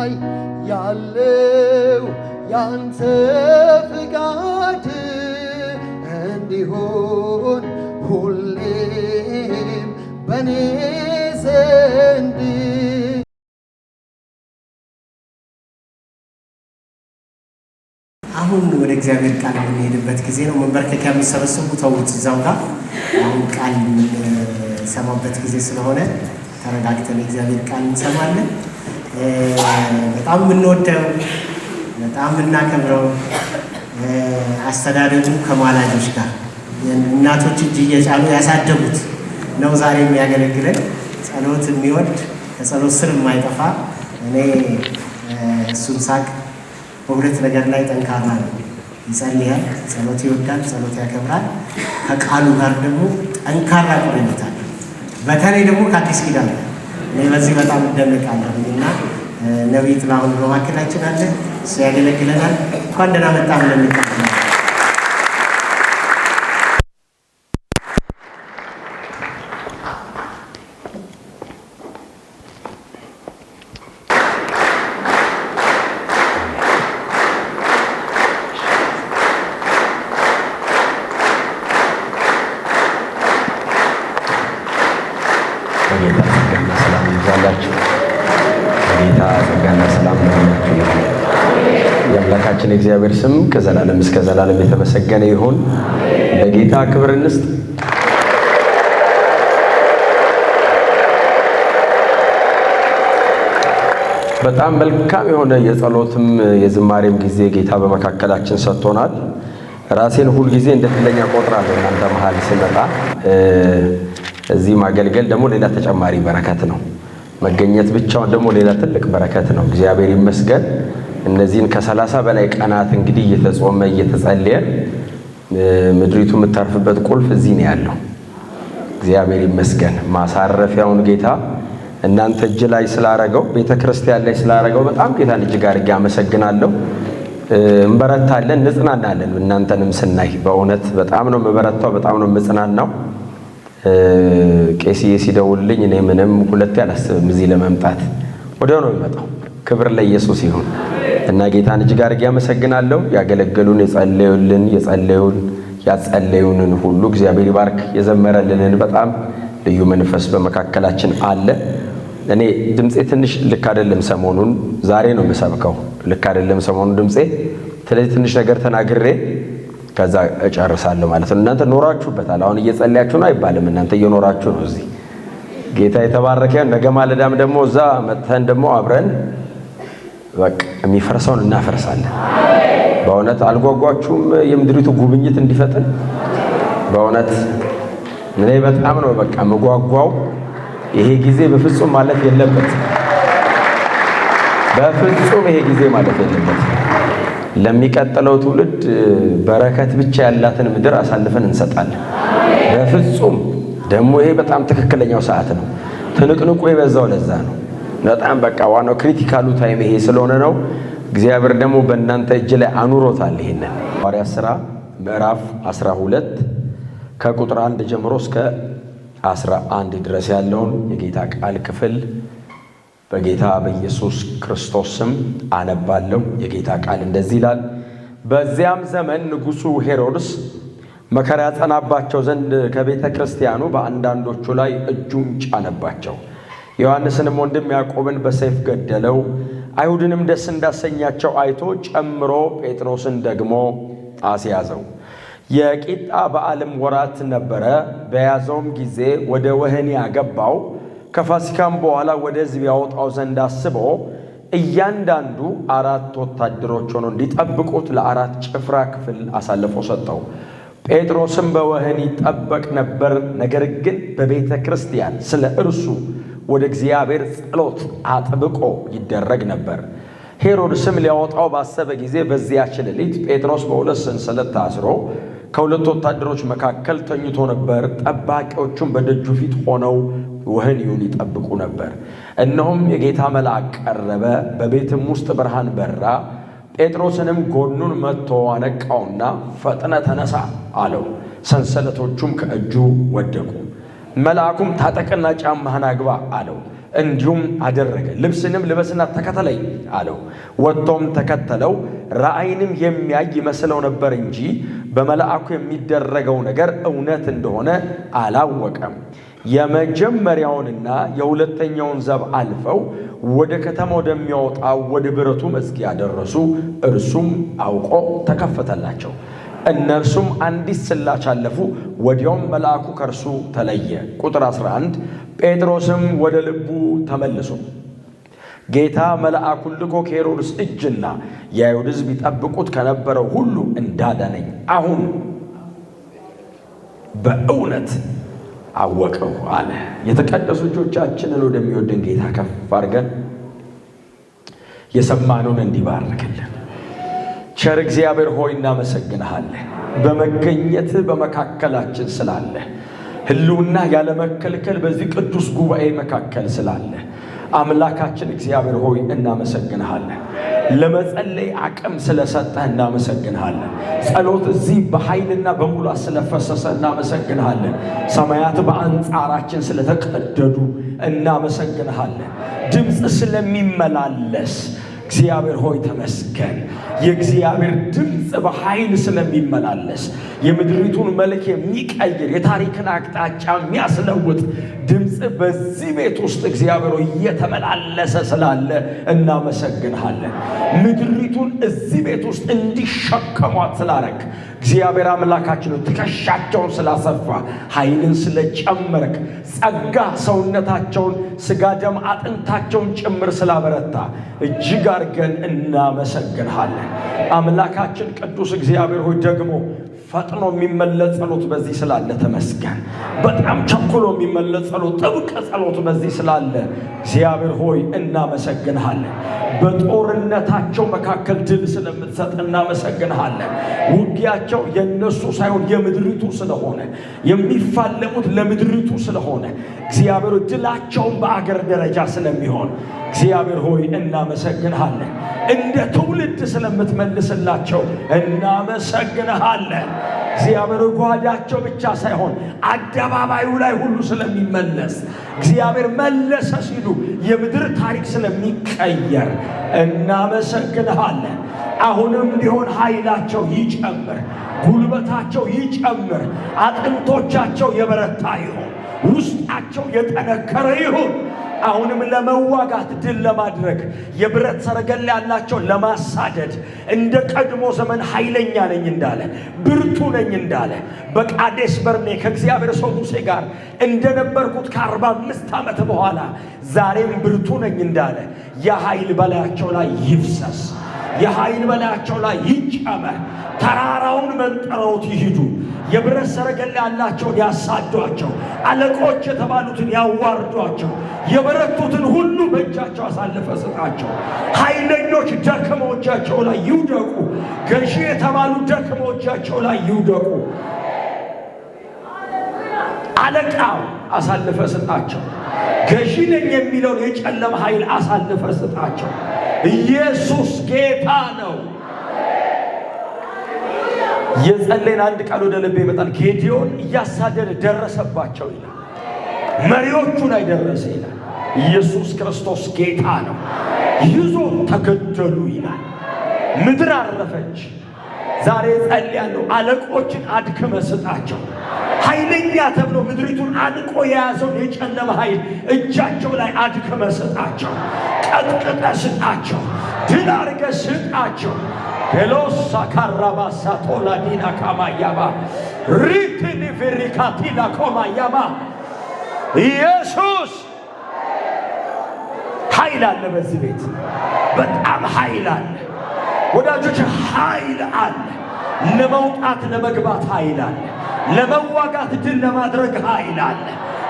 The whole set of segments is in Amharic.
ላይ ያለው ያንተ ፍቃድ እንዲሆን ሁሌም በኔ ዘንድ። አሁን ወደ እግዚአብሔር ቃል የምንሄድበት ጊዜ ነው። መንበርከኪያ የምሰበስቡ ተውት እዛው ጋር። አሁን ቃል የምንሰማበት ጊዜ ስለሆነ ተረጋግተን የእግዚአብሔር ቃል እንሰማለን። በጣም የምንወደው በጣም የምናከብረው አስተዳደጉ ከማላጆች ጋር እናቶች እጅ እየጫኑ ያሳደጉት ነው ዛሬ የሚያገለግለን። ጸሎት የሚወድ ከጸሎት ስር የማይጠፋ እኔ እሱን ሳቅ በሁለት ነገር ላይ ጠንካራ ነው። ይጸልያል፣ ጸሎት ይወዳል፣ ጸሎት ያከብራል። ከቃሉ ጋር ደግሞ ጠንካራ ቁርኝት አለ። በተለይ ደግሞ ከአዲስ ኪዳን እኔ በዚህ በጣም እደነቃለሁ እና ነቢይ ጥላሁን በማዕከላችን አለ። እሱ ያገለግለናል። እንኳን ደህና መጣ ብለን እንቀበላለን። የአምላካችን እግዚአብሔር ስም ከዘላለም እስከ ዘላለም የተመሰገነ ይሁን። ለጌታ ክብር እንስጥ። በጣም መልካም የሆነ የጸሎትም የዝማሬም ጊዜ ጌታ በመካከላችን ሰጥቶናል። ራሴን ሁል ጊዜ እንደ ትለኛ ቆጥራለሁ። እናንተ መሀል ስመጣ እዚህ ማገልገል ደግሞ ሌላ ተጨማሪ በረከት ነው። መገኘት ብቻውን ደግሞ ሌላ ትልቅ በረከት ነው። እግዚአብሔር ይመስገን። እነዚህን ከ30 በላይ ቀናት እንግዲህ እየተጾመ እየተጸለየ ምድሪቱ የምታርፍበት ቁልፍ እዚህ ነው ያለው። እግዚአብሔር ይመስገን። ማሳረፊያውን ጌታ እናንተ እጅ ላይ ስላረገው፣ ቤተክርስቲያን ላይ ስላረገው በጣም ጌታን እጅግ አድርጌ አመሰግናለሁ። እንበረታለን፣ እንጽናናለን። እናንተንም ስናይ በእውነት በጣም ነው የምበረታው፣ በጣም ነው የምጽናናው። ቄስዬ ሲደውልልኝ እኔ ምንም ሁለቴ አላስብም እዚህ ለመምጣት፣ ወዲያው ነው የሚመጣው። ክብር ለኢየሱስ ይሁን እና ጌታን እጅግ አድርጌ አመሰግናለሁ። ያገለገሉን፣ የጸለዩልን፣ ያጸለዩንን ሁሉ እግዚአብሔር ይባርክ። የዘመረልንን በጣም ልዩ መንፈስ በመካከላችን አለ። እኔ ድምጼ ትንሽ ልክ አይደለም፣ ሰሞኑን ዛሬ ነው የምሰብከው። ልክ አይደለም ሰሞኑን ድምጼ። ስለዚህ ትንሽ ነገር ተናግሬ ከዛ እጨርሳለሁ ማለት ነው። እናንተ ኖራችሁበታል። አሁን እየጸለያችሁ ነው አይባልም፣ እናንተ እየኖራችሁ ነው እዚህ። ጌታ የተባረከ። ነገ ማለዳም ደግሞ እዛ መጥተን ደግሞ አብረን በቃ የሚፈርሰውን እናፈርሳለን። በእውነት አልጓጓችሁም? የምድሪቱ ጉብኝት እንዲፈጥን በእውነት እኔ በጣም ነው በቃ መጓጓው። ይሄ ጊዜ በፍጹም ማለፍ የለበትም። በፍጹም ይሄ ጊዜ ማለፍ የለበትም። ለሚቀጥለው ትውልድ በረከት ብቻ ያላትን ምድር አሳልፈን እንሰጣለን። በፍጹም ደግሞ ይሄ በጣም ትክክለኛው ሰዓት ነው። ትንቅንቁ የበዛው ለዛ ነው። በጣም በቃ ዋናው ክሪቲካሉ ታይም ይሄ ስለሆነ ነው። እግዚአብሔር ደግሞ በእናንተ እጅ ላይ አኑሮታል። ይሄንን ሐዋርያት ሥራ ምዕራፍ 12 ከቁጥር 1 ጀምሮ እስከ 11 ድረስ ያለውን የጌታ ቃል ክፍል በጌታ በኢየሱስ ክርስቶስ ስም አነባለሁ። የጌታ ቃል እንደዚህ ይላል። በዚያም ዘመን ንጉሡ ሄሮድስ መከራ ያጸናባቸው ዘንድ ከቤተ ክርስቲያኑ በአንዳንዶቹ ላይ እጁን ጫነባቸው። ዮሐንስንም ወንድም ያዕቆብን በሰይፍ ገደለው። አይሁድንም ደስ እንዳሰኛቸው አይቶ ጨምሮ ጴጥሮስን ደግሞ አስያዘው። የቂጣ በዓልም ወራት ነበረ። በያዘውም ጊዜ ወደ ወህኒ አገባው። ከፋሲካም በኋላ ወደ ሕዝብ ያወጣው ዘንድ አስቦ እያንዳንዱ 4 ወታደሮች ሆነው እንዲጠብቁት ለ4 ጭፍራ ክፍል አሳልፎ ሰጠው። ጴጥሮስም በወህኒ ይጠበቅ ነበር። ነገር ግን በቤተ ክርስቲያን ስለ እርሱ ወደ እግዚአብሔር ጸሎት አጥብቆ ይደረግ ነበር። ሄሮድስም ሊያወጣው ባሰበ ጊዜ በዚያች ሌሊት ጴጥሮስ በሁለት ሰንሰለት ታስሮ ከሁለት ወታደሮች መካከል ተኝቶ ነበር። ጠባቂዎቹም በደጁ ፊት ሆነው ወህኒውን ይጠብቁ ነበር። እነሆም የጌታ መልአክ ቀረበ፣ በቤትም ውስጥ ብርሃን በራ። ጴጥሮስንም ጎኑን መትቶ አነቃውና ፈጥነ ተነሳ አለው። ሰንሰለቶቹም ከእጁ ወደቁ። መልአኩም ታጠቅና ጫማህን አግባ አለው። እንዲሁም አደረገ። ልብስንም ልበስና ተከተለኝ አለው። ወጥቶም ተከተለው። ራእይንም የሚያይ ይመስለው ነበር እንጂ በመልአኩ የሚደረገው ነገር እውነት እንደሆነ አላወቀም። የመጀመሪያውንና የሁለተኛውን ዘብ አልፈው ወደ ከተማ ወደሚያወጣው ወደ ብረቱ መዝጊያ ደረሱ። እርሱም አውቆ ተከፈተላቸው። እነርሱም አንዲት ስላች አለፉ። ወዲያውም መልአኩ ከእርሱ ተለየ። ቁጥር 11 ጴጥሮስም ወደ ልቡ ተመልሶ ጌታ መልአኩን ልኮ ከሄሮድስ እጅና የአይሁድ ሕዝብ ይጠብቁት ከነበረው ሁሉ እንዳዳነኝ አሁን በእውነት አወቀው አለ። የተቀደሱ እጆቻችንን ወደሚወደን ጌታ ከፍ አድርገን የሰማነውን እንዲባርክልን። ቸር እግዚአብሔር ሆይ እናመሰግንሃለን። በመገኘት በመካከላችን ስላለ ሕልውና ያለ መከልከል በዚህ ቅዱስ ጉባኤ መካከል ስላለ አምላካችን እግዚአብሔር ሆይ እናመሰግንሃለን። ለመጸለይ አቅም ስለሰጠህ እናመሰግንሃለን። ጸሎት እዚህ በኃይልና በሙላት ስለፈሰሰ እናመሰግንሃለን። ሰማያት በአንጻራችን ስለተቀደዱ እናመሰግንሃለን። ድምፅ ስለሚመላለስ እግዚአብሔር ሆይ ተመስገን። የእግዚአብሔር ድምፅ በኃይል ስለሚመላለስ የምድሪቱን መልክ የሚቀይር የታሪክን አቅጣጫ የሚያስለውጥ ድምፅ በዚህ ቤት ውስጥ እግዚአብሔር ሆይ እየተመላለሰ ስላለ እናመሰግንሃለን። ምድሪቱን እዚህ ቤት ውስጥ እንዲሸከሟት ስላረግ እግዚአብሔር አምላካችን ትከሻቸውን ስላሰፋ ኃይልን ስለጨመረክ ጸጋ ሰውነታቸውን ስጋ ደም አጥንታቸውን ጭምር ስላበረታ እጅግ አድርገን እናመሰግንሃለን። አምላካችን ቅዱስ እግዚአብሔር ሆይ ደግሞ ፈጥኖ የሚመለስ ጸሎት በዚህ ስላለ ተመስገን። በጣም ቸኩሎ የሚመለስ ጸሎት፣ ጥብቅ ጸሎት በዚህ ስላለ እግዚአብሔር ሆይ እናመሰግንሃለን። በጦርነታቸው መካከል ድል ስለምትሰጥ እናመሰግንሃለን። ውጊያቸው የነሱ ሳይሆን የምድሪቱ ስለሆነ የሚፋለሙት ለምድሪቱ ስለሆነ እግዚአብሔር ድላቸውን በአገር ደረጃ ስለሚሆን እግዚአብሔር ሆይ እናመሰግንሃለን። እንደ ትውልድ ስለምትመልስላቸው እናመሰግንሃለን። እግዚአብሔር ጓዳቸው ብቻ ሳይሆን አደባባዩ ላይ ሁሉ ስለሚመለስ እግዚአብሔር መለሰ ሲሉ የምድር ታሪክ ስለሚቀየር እናመሰግንሃለን። አሁንም ቢሆን ኃይላቸው ይጨምር፣ ጉልበታቸው ይጨምር፣ አጥንቶቻቸው የበረታ ይሁን፣ ውስጣቸው የጠነከረ ይሁን። አሁንም ለመዋጋት ድል ለማድረግ የብረት ሰረገላ ያላቸው ለማሳደድ እንደ ቀድሞ ዘመን ኃይለኛ ነኝ እንዳለ ብርቱ ነኝ እንዳለ በቃዴስ በርኔ ከእግዚአብሔር ሰው ሙሴ ጋር እንደነበርኩት ከ45 ዓመት በኋላ ዛሬም ብርቱ ነኝ እንዳለ የኃይል በላያቸው ላይ ይፍሰስ፣ የኃይል በላያቸው ላይ ይጨመር። ተራራውን መንጠረውት ይሂዱ። የብረት ሰረገላ ያላቸውን ያሳዷቸው፣ አለቆች የተባሉትን ያዋርዷቸው፣ የበረቱትን ሁሉ በእጃቸው አሳልፈ ስጣቸው። ኃይለኞች ደክሞቻቸው ላይ ይውደቁ። ገዢ የተባሉ ደክሞቻቸው ላይ ይውደቁ። አለቃው አሳልፈ ስጣቸው። ገዢ ነኝ የሚለውን የጨለማ ኃይል አሳልፈ ስጣቸው። ኢየሱስ ጌታ ነው። የጸለይን አንድ ቃል ወደ ልቤ ይመጣል። ጌዲዮን እያሳደደ ደረሰባቸው ይላል። መሪዎቹ ላይ ደረሰ ይላል። ኢየሱስ ክርስቶስ ጌታ ነው። ይዞ ተገደሉ ይላል። ምድር አረፈች። ዛሬ ጸልያለሁ፣ አለቆችን አድክመ ስጣቸው። ኃይለኛ ተብሎ ምድሪቱን አንቆ የያዘውን የጨለመ ኃይል እጃቸው ላይ አድክመ ስጣቸው። ቀጥቅጠ ስጣቸው። ድል አድርገ ስጣቸው። ሄሎሳ ካራባሳ ቶላዲና ካማያባ ሪትኒ ፌሪካቲና ኮማያባ ኢየሱስ ኃይል አለ በዚህ ቤት፣ በጣም ኃይል አለ ወዳጆች፣ ኃይል አለ። ለመውጣት ለመግባት ኃይል አለ። ለመዋጋት ድል ለማድረግ ኃይል አለ።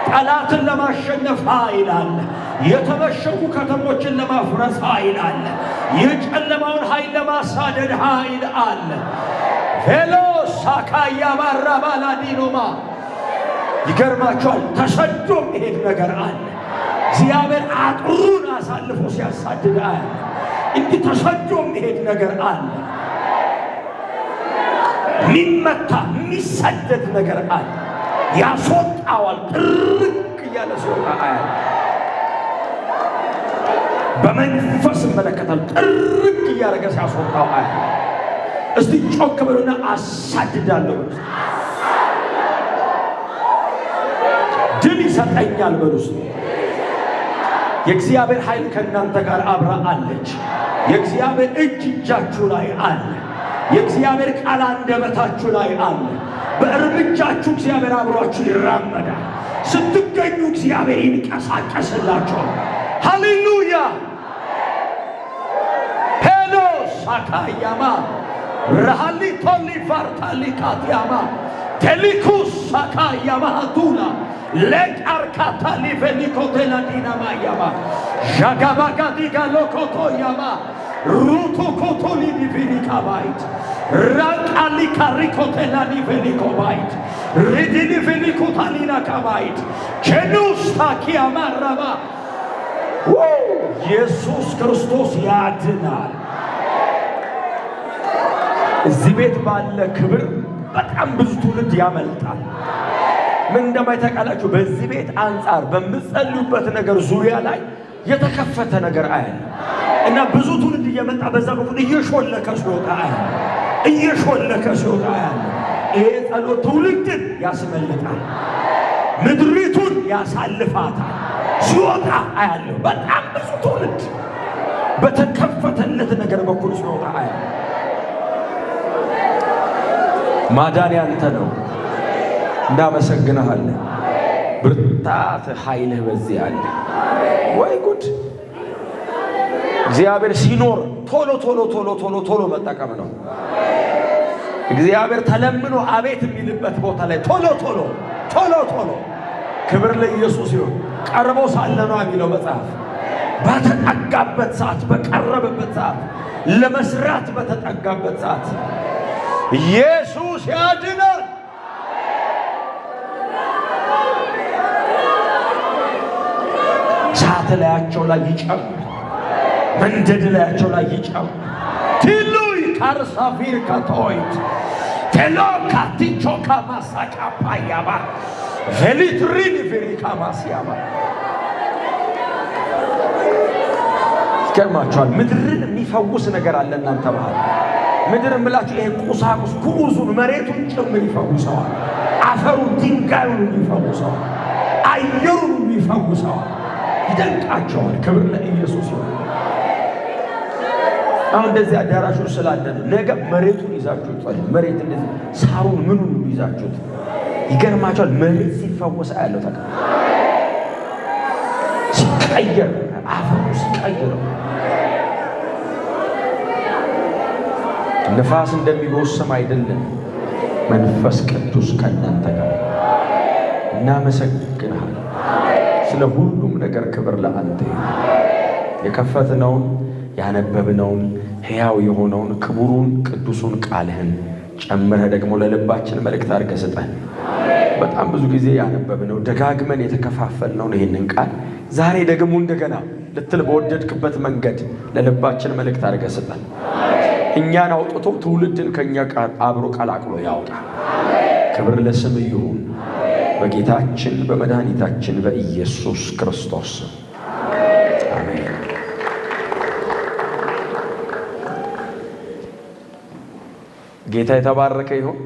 ጠላትን ለማሸነፍ ኃይል አለ። የተመሸጉ ከተሞችን ለማፍረስ ኃይል አለ። የጨለማውን ኃይል ለማሳደድ ኃይል አለ። ቬሎስ ሳካያ ባራባላዲኖማ ይገርማቸዋል። ተሰዶ መሄድ ነገር አለ። እግዚአብሔር አጥሩን አሳልፎ ሲያሳድድ አለ። እንዲህ ተሰዶ መሄድ ነገር አለ። ሚመታ የሚሰደድ ነገር አለ። ያስወጣዋል። ጥርቅ እያለ ሲወጣ አያል በመንፈስ እመለከታለሁ። ጥርቅ እያደረገ ሲያስወጣው አያለሁ። እስቲ ጮክ በሉና አሳድዳለሁ በሉ። ድል ይሰጠኛል በሉ። የእግዚአብሔር ኃይል ከእናንተ ጋር አብራ አለች። የእግዚአብሔር እጅ እጃችሁ ላይ አለ። የእግዚአብሔር ቃል አንደበታችሁ ላይ አለ። በእርምጃችሁ እግዚአብሔር አብሯችሁ ይራመዳል። ስትገኙ እግዚአብሔር ይንቀሳቀስላችኋል። ሃሌሉያ ሄሎ ሳካያማ ረሃሊ ቶሊ ፋርታሊ ካትያማ ቴሊኩስ ሳካያማ ቱላ ለቃርካታ ሊቨኒኮቴላ ዲናማ ያማ ዣጋባጋዲ ጋሎኮቶ ያማ ሩቱ ኮቶሊ ዲቪኒካባይት ራቃሊ ካሪኮቴላ ዲቪኒኮባይት ሪዲኒ ቪኒኮታሊና ካባይት ኬኑስ ታኪያማ ራማ ኢየሱስ ክርስቶስ ያድናል። እዚህ ቤት ባለ ክብር በጣም ብዙ ትውልድ ያመልጣል። ምን እንደማይታወቃላችሁ በዚህ ቤት አንጻር በምትጸልዩበት ነገር ዙሪያ ላይ የተከፈተ ነገር አያለ እና ብዙ ትውልድ እየመጣ በዛ በኩል እየሾለከ ሲወጣ አያለ እየሾለከ ሲወጣ አያለ። ይሄ ጸሎት ትውልድን ያስመልጣል፣ ምድሪቱን ያሳልፋታል። ሲወጣ አያለ በጣም ብዙ ትውልድ በተከፈተለት ነገር በኩል ሲወጣ አያለ። ማዳን ያንተ ነው። እናመሰግንሃለን። ብርታት ኃይልህ በዚህ አለ። ወይ ጉድ! እግዚአብሔር ሲኖር ቶሎ ቶሎ ቶሎ ቶሎ ቶሎ መጠቀም ነው። እግዚአብሔር ተለምኖ አቤት የሚልበት ቦታ ላይ ቶሎ ቶሎ ቶሎ ቶሎ። ክብር ለኢየሱስ ይሁን። ቀርቦ ሳለ ነው የሚለው መጽሐፍ። በተጠጋበት ሰዓት፣ በቀረበበት ሰዓት፣ ለመስራት በተጠጋበት ሰዓት ኢየሱስ ያድናል። እሳት ላያቸው ላይ ይጨምር፣ መንደድ ላያቸው ላይ ይጨምር። ቲሉይ ካርሳፊር ካቶይት ቴሎ ካቲቾ ካማሳካ ፓያባ ቬሊትሪን ቬሪካ ማስያባ ይገርማችኋል። ምድርን የሚፈውስ ነገር አለ እናንተ ባህል ምድር ምላችሁ ይሄ ቁሳቁስ ኩኡዙን መሬቱን ጭምር ይፈውሰዋል። አፈሩን ድንጋዩን ይፈውሰዋል። አየሩን ይፈውሰዋል። ይደንቃቸዋል። ክብር ለኢየሱስ ይሁን። አሁን እንደዚህ አዳራሹ ስላለን ነገ መሬቱን ይዛችሁ ጸልዩ። መሬት እንደዚህ ሳሩን ምኑን ይዛችሁት ይገርማቸዋል። መሬት ሲፈወስ አያለው ተቀ ሲቀየር አፈሩ ሲቀየር ነፋስ እንደሚጎስም አይደለም። መንፈስ ቅዱስ ከእናንተ ጋር እናመሰግንሃለን። ስለ ሁሉም ነገር ክብር ለአንተ ይሁን። የከፈትነውን ያነበብነውን ሕያው የሆነውን ክቡሩን ቅዱሱን ቃልህን ጨምረህ ደግሞ ለልባችን መልእክት አድርገህ ስጠን። በጣም ብዙ ጊዜ ያነበብነው ደጋግመን የተከፋፈልነውን ይህንን ቃል ዛሬ ደግሞ እንደገና ልትል በወደድክበት መንገድ ለልባችን መልእክት አድርገህ ስጠን። እኛን አውጥቶ ትውልድን ከእኛ ጋር አብሮ ቀላቅሎ ያውጣ። ክብር ለስም ይሁን በጌታችን በመድኃኒታችን በኢየሱስ ክርስቶስ አሜን። ጌታ የተባረከ ይሁን።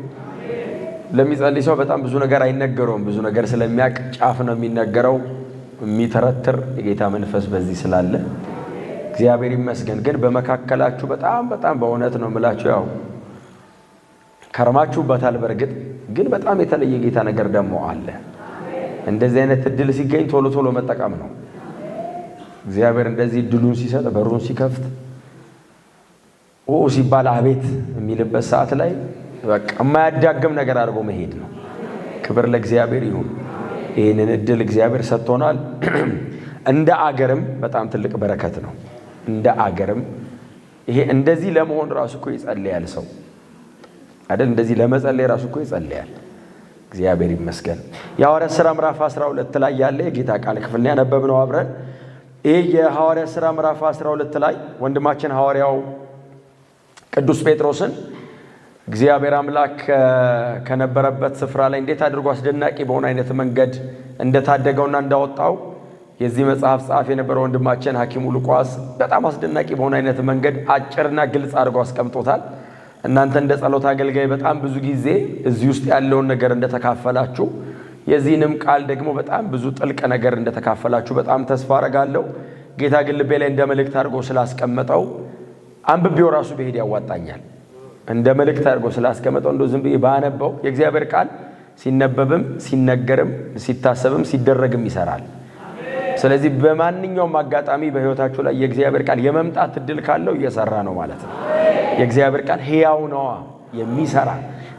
ለሚጸልይ ሰው በጣም ብዙ ነገር አይነገረውም። ብዙ ነገር ስለሚያውቅ ጫፍ ነው የሚነገረው። የሚተረትር የጌታ መንፈስ በዚህ ስላለ እግዚአብሔር ይመስገን። ግን በመካከላችሁ በጣም በእውነት ነው የምላችሁ፣ ያው ከርማችሁበታል። በእርግጥ ግን በጣም የተለየ ጌታ ነገር ደግሞ አለ። እንደዚህ አይነት እድል ሲገኝ ቶሎ ቶሎ መጠቀም ነው። እግዚአብሔር እንደዚህ እድሉን ሲሰጥ በሩን ሲከፍት ሲባል አቤት የሚልበት ሰዓት ላይ በቃ የማያዳግም ነገር አድርጎ መሄድ ነው። ክብር ለእግዚአብሔር ይሁን። ይህንን እድል እግዚአብሔር ሰጥቶናል። እንደ አገርም በጣም ትልቅ በረከት ነው። እንደ አገርም ይሄ እንደዚህ ለመሆን ራሱ እኮ ይጸልያል ሰው አይደል? እንደዚህ ለመጸለይ ራሱ እኮ ይጸልያል። እግዚአብሔር ይመስገን። የሐዋርያት ሥራ ምዕራፍ 12 ላይ ያለ የጌታ ቃል ክፍል ነው ያነበብነው አብረን። ይሄ የሐዋርያት ሥራ ምዕራፍ 12 ላይ ወንድማችን ሐዋርያው ቅዱስ ጴጥሮስን እግዚአብሔር አምላክ ከነበረበት ስፍራ ላይ እንዴት አድርጎ አስደናቂ በሆነ አይነት መንገድ እንደታደገውና እንዳወጣው የዚህ መጽሐፍ ጸሐፊ የነበረው ወንድማችን ሐኪሙ ሉቃስ በጣም አስደናቂ በሆነ አይነት መንገድ አጭርና ግልጽ አድርጎ አስቀምጦታል። እናንተ እንደ ጸሎት አገልጋይ በጣም ብዙ ጊዜ እዚህ ውስጥ ያለውን ነገር እንደተካፈላችሁ የዚህንም ቃል ደግሞ በጣም ብዙ ጥልቅ ነገር እንደተካፈላችሁ በጣም ተስፋ አደርጋለሁ። ጌታ ግን ልቤ ላይ እንደ መልእክት አድርጎ ስላስቀመጠው አንብቤው ራሱ በሄድ ያዋጣኛል። እንደ መልእክት አድርጎ ስላስቀመጠው እንደው ዝም ብዬ ባነበው የእግዚአብሔር ቃል ሲነበብም ሲነገርም ሲታሰብም ሲደረግም ይሰራል። ስለዚህ በማንኛውም አጋጣሚ በህይወታችሁ ላይ የእግዚአብሔር ቃል የመምጣት እድል ካለው እየሰራ ነው ማለት ነው። የእግዚአብሔር ቃል ሕያው ነው የሚሰራ።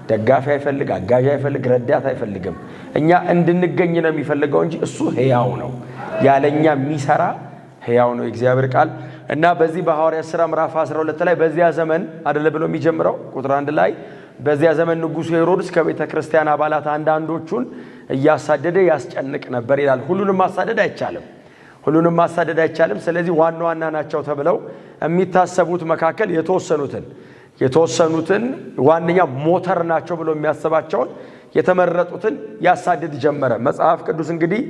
ደጋፊ አይፈልግ፣ አጋዥ አይፈልግ፣ ረዳት አይፈልግም። እኛ እንድንገኝ ነው የሚፈልገው እንጂ እሱ ሕያው ነው። ያለኛ የሚሰራ ሕያው ነው የእግዚአብሔር ቃል እና በዚህ በሐዋርያት ሥራ ምዕራፍ 12 ላይ በዚያ ዘመን አይደለ ብሎ የሚጀምረው ቁጥር 1 ላይ በዚያ ዘመን ንጉሡ ሄሮድስ ከቤተ ክርስቲያን አባላት አንዳንዶቹን እያሳደደ ያስጨንቅ ነበር ይላል። ሁሉንም ማሳደድ አይቻልም። ስለዚህ ዋና ዋና ናቸው ተብለው የሚታሰቡት መካከል የተወሰኑትን ዋነኛ ሞተር ናቸው ብሎ የሚያስባቸውን የተመረጡትን ያሳድድ ጀመረ። መጽሐፍ ቅዱስ እንግዲህ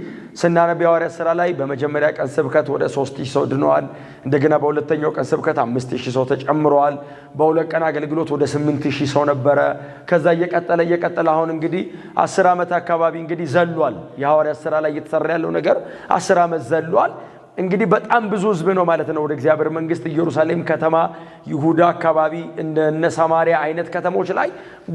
ስናነብ የሐዋርያት ሥራ ላይ በመጀመሪያ ቀን ስብከት ወደ 3000 ሰው ድነዋል። እንደገና በሁለተኛው ቀን ስብከት 5000 ሰው ተጨምረዋል። በሁለት ቀን አገልግሎት ወደ 8000 ሰው ነበረ። ከዛ እየቀጠለ አሁን እንግዲህ 10 ዓመት አካባቢ እንግዲህ ዘሏል። የሐዋርያት ሥራ ላይ እየተሰራ ያለው ነገር 10 ዓመት ዘሏል። እንግዲህ በጣም ብዙ ህዝብ ነው ማለት ነው ወደ እግዚአብሔር መንግስት ኢየሩሳሌም ከተማ፣ ይሁዳ አካባቢ እንደነ ሰማሪያ አይነት ከተሞች ላይ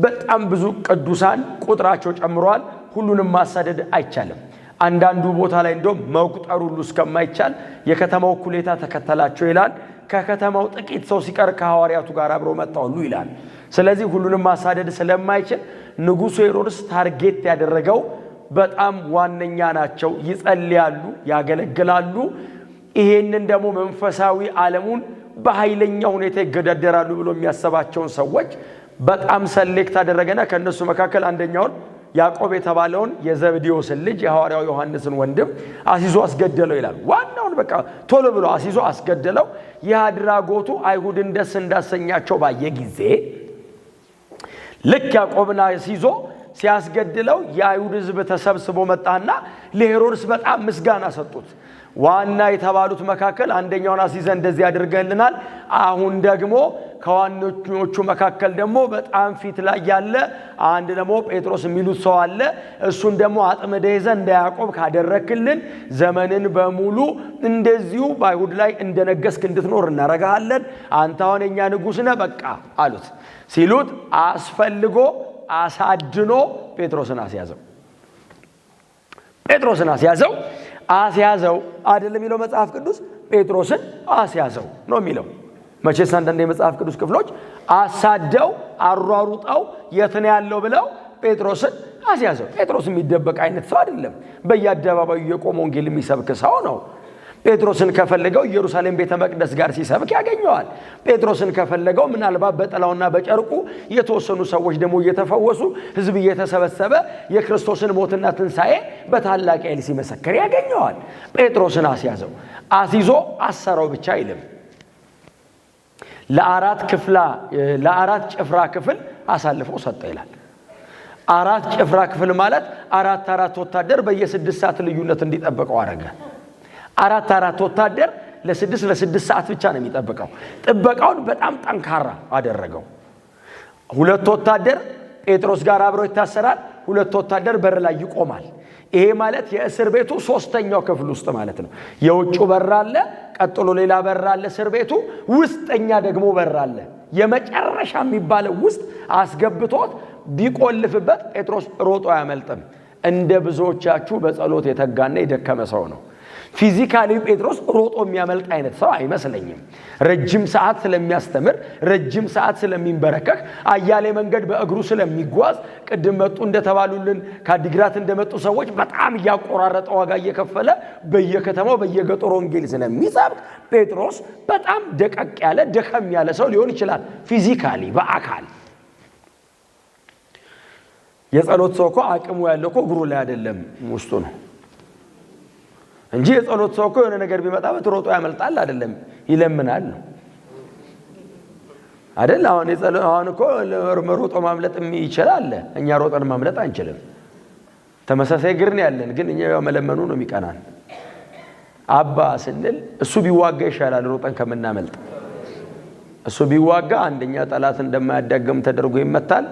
በጣም ብዙ ቅዱሳን ቁጥራቸው ጨምሯል። ሁሉንም ማሳደድ አይቻልም። አንዳንዱ ቦታ ላይ እንደው መቁጠር ሁሉ እስከማይቻል የከተማው ኩሌታ ተከተላቸው ይላል። ከከተማው ጥቂት ሰው ሲቀር ከሐዋርያቱ ጋር አብረው መጣሉ ይላል። ስለዚህ ሁሉንም ማሳደድ ስለማይችል ንጉሡ ሄሮድስ ታርጌት ያደረገው በጣም ዋነኛ ናቸው። ይጸልያሉ፣ ያገለግላሉ። ይሄንን ደግሞ መንፈሳዊ ዓለሙን በኃይለኛ ሁኔታ ይገዳደራሉ ብሎ የሚያስባቸውን ሰዎች በጣም ሰሌክት አደረገና ከነሱ መካከል አንደኛውን ያዕቆብ የተባለውን የዘብዴዎስን ልጅ የሐዋርያው ዮሐንስን ወንድም አስይዞ አስገደለው ይላል። ዋናውን በቃ ቶሎ ብሎ አስይዞ አስገደለው። የአድራጎቱ አይሁድን ደስ እንዳሰኛቸው ባየ ጊዜ ልክ ያዕቆብን አስይዞ ሲያስገድለው የአይሁድ ሕዝብ ተሰብስቦ መጣና ለሄሮድስ በጣም ምስጋና ሰጡት። ዋና የተባሉት መካከል አንደኛውን አስይዘ እንደዚህ ያደርገልናል፣ አሁን ደግሞ ከዋኖቹ መካከል ደግሞ በጣም ፊት ላይ ያለ አንድ ደግሞ ጴጥሮስ የሚሉት ሰው አለ። እሱን ደግሞ አጥምደህ ይዘህ እንደ ያዕቆብ ካደረክልን ዘመንን በሙሉ እንደዚሁ በአይሁድ ላይ እንደነገስክ እንድትኖር እናረጋለን። አንተ አሁን የኛ ንጉሥ ነህ በቃ አሉት። ሲሉት አስፈልጎ አሳድኖ ጴጥሮስን አስያዘው አይደለም የሚለው መጽሐፍ ቅዱስ፣ ጴጥሮስን አስያዘው ነው የሚለው። መቼስ አንዳንድ የመጽሐፍ ቅዱስ ክፍሎች አሳደው አሯሩጠው የት ነው ያለው ብለው ጴጥሮስን አስያዘው። ጴጥሮስ የሚደበቅ አይነት ሰው አይደለም። በየአደባባዩ የቆመ ወንጌል የሚሰብክ ሰው ነው። ጴጥሮስን ከፈለገው ኢየሩሳሌም ቤተ መቅደስ ጋር ሲሰብክ ያገኘዋል። ጴጥሮስን ከፈለገው ምናልባት በጥላውና በጨርቁ የተወሰኑ ሰዎች ደግሞ እየተፈወሱ ህዝብ እየተሰበሰበ የክርስቶስን ሞትና ትንሣኤ በታላቅ ኃይል ሲመሰክር ያገኘዋል። ጴጥሮስን አስያዘው። አስይዞ አሰረው ብቻ አይልም፣ ለአራት ጭፍራ ክፍል አሳልፈው ሰጠ ይላል። አራት ጭፍራ ክፍል ማለት አራት ወታደር በየ6 ሰዓት ልዩነት እንዲጠብቀው አረገ። አራት ወታደር ለ6 ሰዓት ብቻ ነው የሚጠብቀው። ጥበቃውን በጣም ጠንካራ አደረገው። 2 ወታደር ጴጥሮስ ጋር አብሮ ይታሰራል፣ 2 ወታደር በር ላይ ይቆማል። ይሄ ማለት የእስር ቤቱ 3ኛው ክፍል ውስጥ ማለት ነው። የውጭው በር አለ፣ ቀጥሎ ሌላ በር አለ እስር ቤቱ፣ ውስጠኛ ደግሞ በር አለ። የመጨረሻ የሚባለው ውስጥ አስገብቶት ቢቆልፍበት ጴጥሮስ ሮጦ አያመልጥም። እንደ ብዙዎቻችሁ በጸሎት የተጋና የደከመ ሰው ነው። ፊዚካሊ ጴጥሮስ ሮጦ የሚያመልጥ አይነት ሰው አይመስለኝም። ረጅም ሰዓት ስለሚያስተምር፣ ረጅም ሰዓት ስለሚንበረከክ፣ አያሌ መንገድ በእግሩ ስለሚጓዝ፣ ቅድም መጡ እንደተባሉልን ከአዲግራት እንደመጡ ሰዎች በጣም እያቆራረጠ ዋጋ እየከፈለ በየከተማው በየገጠሩ ወንጌል ስለሚሰብክ ጴጥሮስ በጣም ደቀቅ ያለ ደከም ያለ ሰው ሊሆን ይችላል ፊዚካሊ በአካል። የጸሎት ሰው እኮ አቅሙ ያለው እኮ እግሩ ላይ አይደለም ውስጡ ነው እንጂ የጸሎት ሰው እኮ የሆነ ነገር ቢመጣበት ሮጦ ያመልጣል አይደለም፣ ይለምናል ነው አይደል? አሁን እኮ ሮጦ ማምለጥ ይችላል። እኛ ሮጠን ማምለጥ አንችልም። ተመሳሳይ እግር ነው ያለን፣ ግን እኛ መለመኑ ነው የሚቀናን። አባ ስንል እሱ ቢዋጋ ይሻላል ሮጠን ከምናመልጥ። እሱ ቢዋጋ አንደኛ ጠላት እንደማያዳግም ተደርጎ ይመታል፣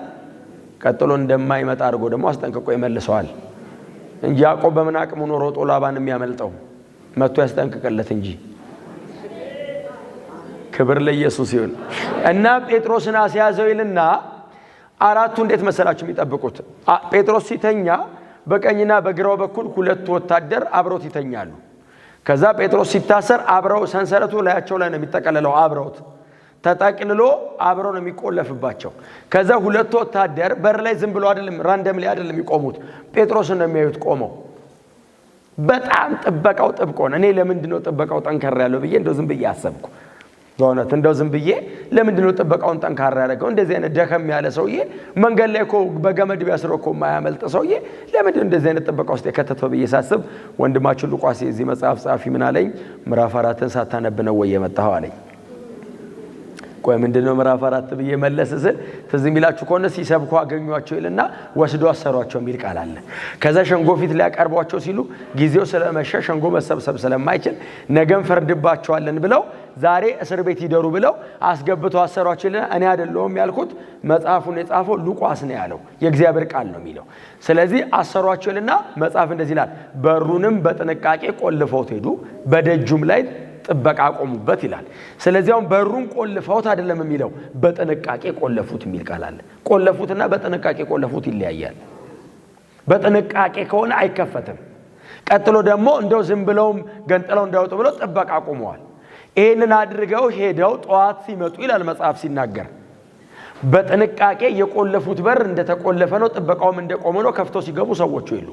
ቀጥሎ እንደማይመጣ አድርጎ ደግሞ አስጠንቅቆ ይመልሰዋል እንጂ ያዕቆብ በምን አቅሙ ነው ሮጦ ላባን የሚያመልጠው? መጥቶ ያስጠንቅቀለት እንጂ። ክብር ለኢየሱስ ይሁን። እና ጴጥሮስን አስያዘው ይልና አራቱ እንዴት መሰላችሁ የሚጠብቁት? ጴጥሮስ ሲተኛ በቀኝና በግራው በኩል ሁለት ወታደር አብረውት ይተኛሉ። ከዛ ጴጥሮስ ሲታሰር አብረው ሰንሰለቱ ላያቸው ላይ ነው የሚጠቀለለው፣ አብረውት ተጠቅልሎ አብረው ነው የሚቆለፍባቸው። ከዛ ሁለት ወታደር በር ላይ ዝም ብሎ አይደለም ራንደምሊ አይደለም የሚቆሙት፣ ጴጥሮስን ነው የሚያዩት ቆመው። በጣም ጥበቃው ጥብቅ ሆነ። እኔ ለምንድን ነው ጥበቃው ጠንካራ ያለው ብዬ እንደው ዝም ብዬ አሰብኩ። በእውነት እንደው ዝም ብዬ ለምንድን ነው ጥበቃውን ጠንካራ ያደረገው? እንደዚህ አይነት ደከም ያለ ሰውዬ መንገድ ላይ እኮ በገመድ ቢያስረው እኮ የማያመልጥ ሰውዬ ለምንድን ነው እንደዚህ አይነት ጥበቃ ውስጥ የከተተው ብዬ ሳስብ ወንድማችን ሉቃስ የዚህ መጽሐፍ ጸሐፊ ምን አለኝ? ምዕራፍ 4ን ሳታነብ ነው ወይ የመጣኸው አለኝ። ቆይ ምንድነው ምዕራፍ 4 ብዬ መለስ ስል ትዝ የሚላችሁ ከሆነ ሲሰብኩ አገኟቸው ይልና ወስዶ አሰሯቸው የሚል ቃል አለ። ከዛ ሸንጎ ፊት ሊያቀርቧቸው ሲሉ ጊዜው ስለመሸ ሸንጎ መሰብሰብ ስለማይችል ነገም ፈርድባቸዋለን ብለው ዛሬ እስር ቤት ይደሩ ብለው አስገብተው አሰሯቸው ይልና እኔ አይደለሁም ያልኩት፣ መጽሐፉን የጻፈው ሉቃስ ነው ያለው፣ የእግዚአብሔር ቃል ነው የሚለው። ስለዚህ አሰሯቸው ይልና መጽሐፍ እንደዚህ ይላል፣ በሩንም በጥንቃቄ ቆልፈውት ሄዱ፣ በደጁም ላይ ጥበቃ ቆሙበት ይላል። ስለዚህ አሁን በሩን ቆልፈውት አይደለም የሚለው፣ በጥንቃቄ ቆለፉት የሚል ቃል አለ። ቆለፉትና በጥንቃቄ ቆለፉት ይለያያል። በጥንቃቄ ከሆነ አይከፈትም። ቀጥሎ ደግሞ እንደው ዝም ብለውም ገንጥለው እንዳይወጡ ብለው ጥበቃ ቆመዋል። ይሄንን አድርገው ሄደው ጠዋት ሲመጡ ይላል መጽሐፍ ሲናገር በጥንቃቄ የቆለፉት በር እንደተቆለፈ ነው፣ ጥበቃውም እንደቆመ ነው። ከፍተው ሲገቡ ሰዎቹ የሉ።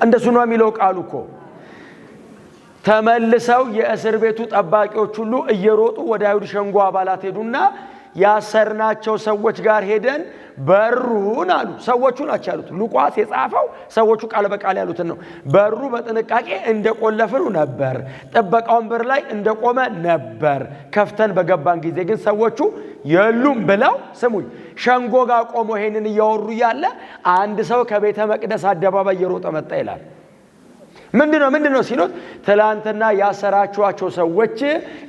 እንደሱ ነው የሚለው ቃሉ እኮ። ተመልሰው የእስር ቤቱ ጠባቂዎች ሁሉ እየሮጡ ወደ አይሁድ ሸንጎ አባላት ሄዱና ያሰርናቸው ሰዎች ጋር ሄደን በሩን አሉ። ሰዎቹ ናቸው ያሉት፣ ሉቃስ የጻፈው ሰዎቹ ቃል በቃል ያሉትን ነው። በሩ በጥንቃቄ እንደቆለፍነው ነበር፣ ጥበቃውን በር ላይ እንደቆመ ነበር። ከፍተን በገባን ጊዜ ግን ሰዎቹ የሉም ብለው፣ ስሙኝ፣ ሸንጎ ጋር ቆሞ ይሄንን እያወሩ ያለ አንድ ሰው ከቤተ መቅደስ አደባባይ እየሮጠ መጣ ይላል። ምንድነው ሲሉት ትላንትና ያሰራችኋቸው ሰዎች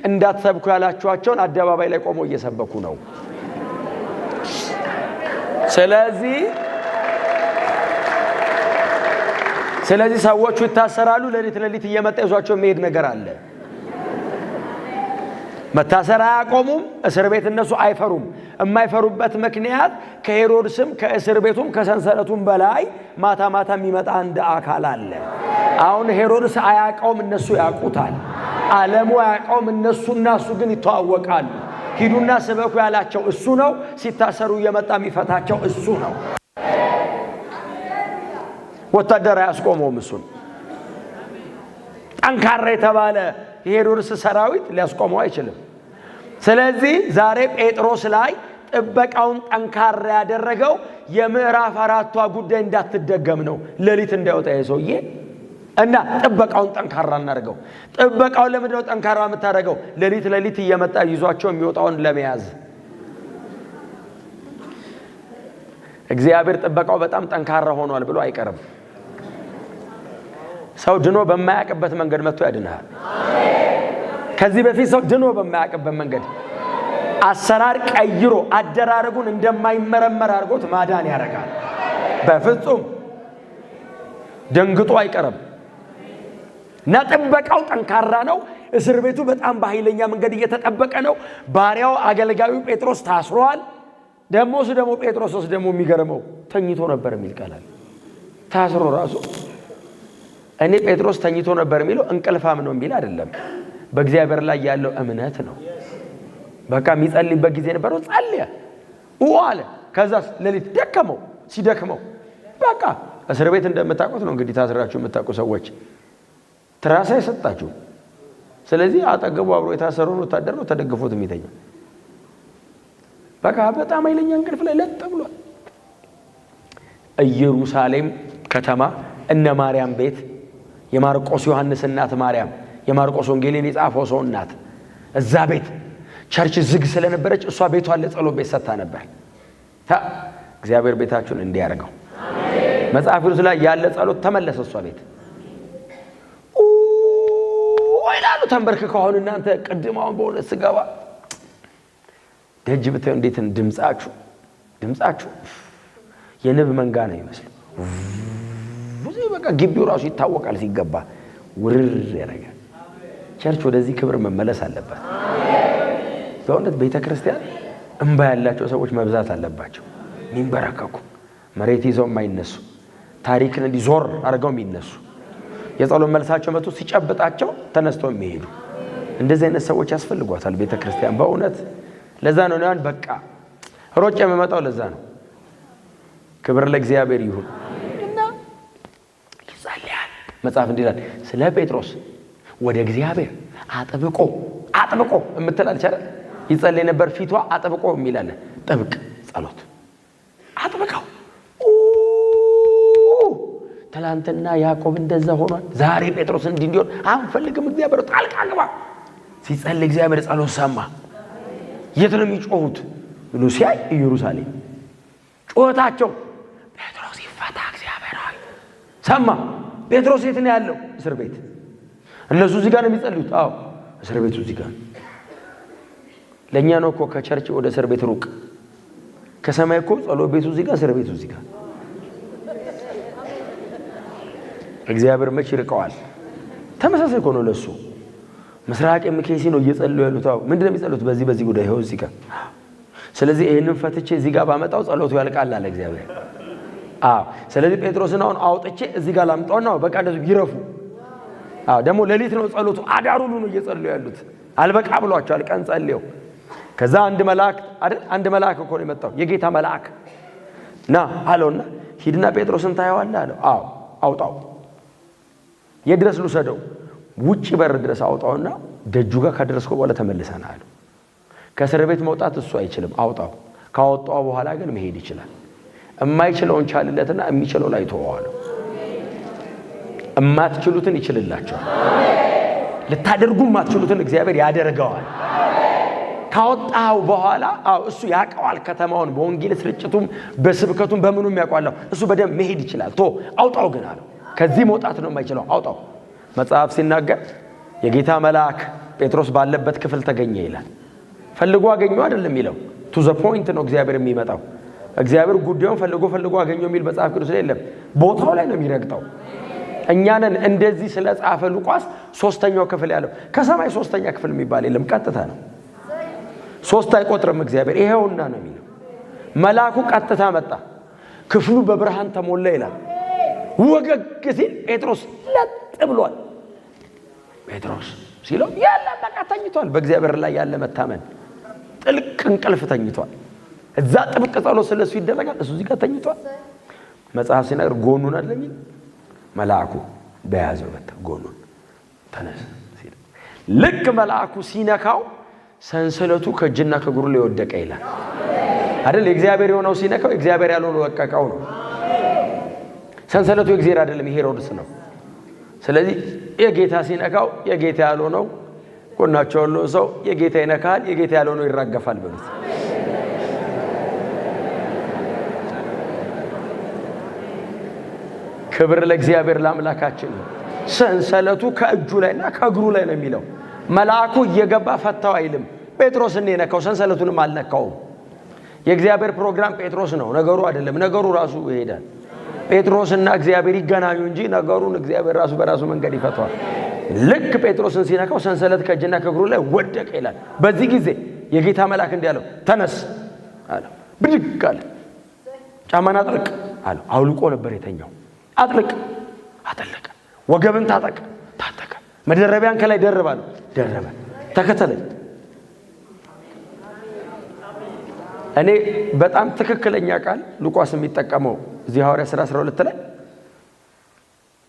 እንዳትሰብኩ ያላችኋቸውን አደባባይ ላይ ቆመው እየሰበኩ ነው። ስለዚህ ሰዎቹ ይታሰራሉ። ለሊት እየመጣ ይዟቸው የሚሄድ ነገር አለ። መታሰር አያቆሙም። እስር ቤት እነሱ አይፈሩም። የማይፈሩበት ምክንያት ከሄሮድስም ከእስር ቤቱም ከሰንሰለቱም በላይ ማታ ማታ የሚመጣ አንድ አካል አለ። አሁን ሄሮድስ አያውቀውም፣ እነሱ ያውቁታል። ዓለሙ አያውቀውም፣ እነሱና እሱ ግን ይተዋወቃሉ። ሂዱና ስበኩ ያላቸው እሱ ነው። ሲታሰሩ እየመጣ የሚፈታቸው እሱ ነው። ወታደር አያስቆመውም እሱን። ጠንካራ የተባለ የሄሮድስ ሰራዊት ሊያስቆመው አይችልም። ስለዚህ ዛሬ ጴጥሮስ ላይ ጥበቃውን ጠንካራ ያደረገው የምዕራፍ 4ቷ ጉዳይ እንዳትደገም ነው። ሌሊት እንዳይወጣ የሰውዬ እና ጥበቃውን ጠንካራ እናደርገው። ጥበቃውን ለምንድነው ጠንካራ የምታደርገው? ሌሊት እየመጣ ይዟቸው የሚወጣውን ለመያዝ። እግዚአብሔር ጥበቃው በጣም ጠንካራ ሆኗል ብሎ አይቀርም። ሰው ድኖ በማያውቅበት መንገድ መጥቶ ያድናል። ከዚህ በፊት ሰው ድኖ በማያውቅበት መንገድ አሰራር ቀይሮ አደራረጉን እንደማይመረመር አድርጎት ማዳን ያደርጋል። በፍጹም ደንግጦ አይቀርም። እና ጥበቃው ጠንካራ ነው። እስር ቤቱ በጣም በኃይለኛ መንገድ እየተጠበቀ ነው። ባሪያው አገልጋዩ ጴጥሮስ ታስሯል። ደግሞ ጴጥሮስ ደግሞ የሚገርመው ተኝቶ ነበር የሚል ቃል አለ። ታስሮ ራሱ እኔ ጴጥሮስ ተኝቶ ነበር የሚለው እንቅልፋም ነው የሚል አይደለም። በእግዚአብሔር ላይ ያለው እምነት ነው። በቃ የሚጸልይበት ጊዜ ነበረው፣ ጸልየ አለ። ከዛ ሌሊት ደከመው። ሲደክመው በቃ እስር ቤት እንደምታውቁት ነው እንግዲህ ታስራችሁ የምታውቁ ሰዎች ትራስ አይሰጣችሁ። ስለዚህ አጠገቡ አብሮ የታሰረውን ወታደር ነው ተደግፎት የሚተኛ። በቃ በጣም ኃይለኛ እንቅልፍ ላይ ለጥ ብሏል። ኢየሩሳሌም ከተማ እነ ማርያም ቤት፣ የማርቆስ ዮሐንስ እናት ማርያም፣ የማርቆስ ወንጌልን የጻፈው ሰው እናት፣ እዛ ቤት ቸርች ዝግ ስለነበረች እሷ ቤቷን ለጸሎት ቤት ሰጥታ ነበር። እግዚአብሔር ቤታችሁን እንዲያርገው። አሜን። መጽሐፍ ቅዱስ ላይ ያለ ጸሎት ተመለሰ እሷ ቤት። ተንበርክከው አሁን እናንተ ቅድም አሁን በእውነት ስገባ ደጅ ብታዩ እንዴት ድምጻችሁ የንብ መንጋ ነው ይመስል ብዙ በቃ ግቢው ራሱ ይታወቃል ሲገባ ውርር ያደርጋል። ቸርች ወደዚህ ክብር መመለስ አለበት። በእውነት ቤተክርስቲያን እንባ ያላቸው ሰዎች መብዛት አለባቸው። ሚንበረከኩ መሬት ይዘው የማይነሱ ታሪክን እንዲዞር አድርገው የሚነሱ የጸሎት መልሳቸው መጥቶ ሲጨብጣቸው ተነስተው የሚሄዱ እንደዚህ አይነት ሰዎች ያስፈልጓታል ቤተክርስቲያን በእውነት። ለዛ ነው ያን በቃ ሮጭ የምመጣው ለዛ ነው። ክብር ለእግዚአብሔር ይሁን። እና ይጸልያል መጽሐፍ እንዲላል ስለ ጴጥሮስ ወደ እግዚአብሔር አጥብቆ እምትላል ቻለ ይጸልይ ነበር። ፊቷ አጥብቆ የሚላል ጥብቅ ጸሎት አጥብቀው ትላንትና ያዕቆብ እንደዛ ሆኗል። ዛሬ ጴጥሮስ እንዲሆን አንፈልግም። እግዚአብሔር ጣልቃ ግባ ሲጸልይ እግዚአብሔር ጸሎት ሰማ። የት ነው የሚጮሁት? ሉሲያ ኢየሩሳሌም ጮታቸው ጴጥሮስ ይፈታ እግዚአብሔር ሆይ ሰማ። ጴጥሮስ የት ነው ያለው? እስር ቤት። እነሱ እዚህ ጋር ነው የሚጸልዩት። አዎ እስር ቤቱ እዚህ ጋር። ለኛ ነው እኮ ከቸርች ወደ እስር ቤት ሩቅ። ከሰማይ እኮ ጸሎት ቤቱ እዚህ ጋር፣ እስር ቤቱ እዚህ ጋር። እግዚአብሔር መች ይርቀዋል? ተመሳሳይ እኮ ነው ለሱ። ምስራቅ ኤምኬሲ ነው እየጸለዩ ያሉት። አዎ ምንድነው የሚጸልዩት? በዚህ ጉዳይ ይኸው እዚህ ጋር። ስለዚህ ይሄንን ፈትቼ እዚህ ጋር ባመጣው ጸሎቱ ያልቃል አለ እግዚአብሔር። አዎ ስለዚህ ጴጥሮስን አሁን አውጥቼ እዚህ ጋር ላምጣውና በቃ እንደዚህ ይረፉ። አዎ ደግሞ ሌሊት ነው ጸሎቱ፣ አዳር ሁሉ ነው እየጸለዩ ያሉት። አልበቃ ብሏቸዋል ቀን ጸልየው። ከዛ አንድ መልአክ እኮ ነው የመጣው የጌታ መልአክ ና አለውና ሂድና ጴጥሮስን ታየዋለህ አለው። አዎ አውጣው። የድረስ ልውሰደው? ውጪ በር ድረስ አውጣውና ደጁ ጋር ካደረስከው በኋላ ተመልሰና አለው። ከእስር ቤት መውጣት እሱ አይችልም፣ አውጣው። ካወጣው በኋላ ግን መሄድ ይችላል። የማይችለውን ቻልለትና የሚችለው ላይ ተወዋለሁ። እማትችሉትን ይችልላችኋል። ልታደርጉ የማትችሉትን እግዚአብሔር ያደርገዋል። ካወጣው በኋላ እሱ ያቀዋል ከተማውን። በወንጌል ስርጭቱም በስብከቱም በምኑም ያቋላው እሱ በደም መሄድ ይችላል። አውጣው ግን አለው። ከዚህ መውጣት ነው የማይችለው፣ አውጣው። መጽሐፍ ሲናገር የጌታ መልአክ ጴጥሮስ ባለበት ክፍል ተገኘ ይላል። ፈልጎ አገኘው አይደለም የሚለው፣ ቱ ዘ ፖይንት ነው እግዚአብሔር የሚመጣው። እግዚአብሔር ጉዳዩን ፈልጎ አገኘው የሚል መጽሐፍ ቅዱስ ላይ የለም። ቦታው ላይ ነው የሚረግጠው። እኛንን እንደዚህ ስለ ጻፈ ሉቃስ ሶስተኛው ክፍል ያለው ከሰማይ ሶስተኛ ክፍል የሚባል የለም፣ ቀጥታ ነው። ሶስት አይቆጥርም እግዚአብሔር። ይሄውና ነው የሚለው። መልአኩ ቀጥታ መጣ፣ ክፍሉ በብርሃን ተሞላ ይላል። ወገግ ሲል ጴጥሮስ ለጥ ብሏል። ጴጥሮስ ሲለው ያለ በቃ ተኝቷል። በእግዚአብሔር ላይ ያለ መታመን ጥልቅ እንቅልፍ ተኝቷል። እዛ ጥብቅ ጸሎት ስለሱ ይደረጋል፣ እሱ እዚህ ጋር ተኝቷል። መጽሐፍ ሲናገር ጎኑን አይደለም መልአኩ በያዘው መጣ። ጎኑን ተነስ ሲል ልክ መልአኩ ሲነካው ሰንሰለቱ ከእጅና ከእግሩ ላይ ወደቀ ይላል አይደል? የእግዚአብሔር የሆነው ሲነካው እግዚአብሔር ያልሆነው ወቀቀው ነው። ሰንሰለቱ የእግዚአብሔር አይደለም፣ የሄሮድስ ነው። ስለዚህ የጌታ ሲነካው የጌታ ያልሆነው ጎናቸው ያለው ሰው የጌታ ይነካል፣ የጌታ ያልሆነው ይራገፋል በሉት። ክብር ለእግዚአብሔር ለአምላካችን። ሰንሰለቱ ከእጁ ላይና ከእግሩ ላይ ነው የሚለው። መልአኩ እየገባ ፈታው አይልም። ጴጥሮስን የነካው ሰንሰለቱንም አልነካውም። የእግዚአብሔር ፕሮግራም ጴጥሮስ ነው፣ ነገሩ አይደለም። ነገሩ ራሱ ይሄዳል። ጴጥሮስና እግዚአብሔር ይገናኙ እንጂ ነገሩን እግዚአብሔር ራሱ በራሱ መንገድ ይፈታዋል። ልክ ጴጥሮስን ሲነካው ሰንሰለት ከእጅና ከእግሩ ላይ ወደቀ ይላል። በዚህ ጊዜ የጌታ መልአክ እንዲህ አለው፣ ተነስ አለው። ብድግ አለ። ጫማን አጥልቅ አለው። አውልቆ ነበር የተኛው። አጥልቅ አጠለቀ። ወገብን ታጠቅ ታጠቀ። መደረቢያን ከላይ ደርብ አለው። ደረበ። ተከተለኝ። እኔ በጣም ትክክለኛ ቃል ሉቃስ የሚጠቀመው እዚህ ሐዋርያ ሥራ 12 ላይ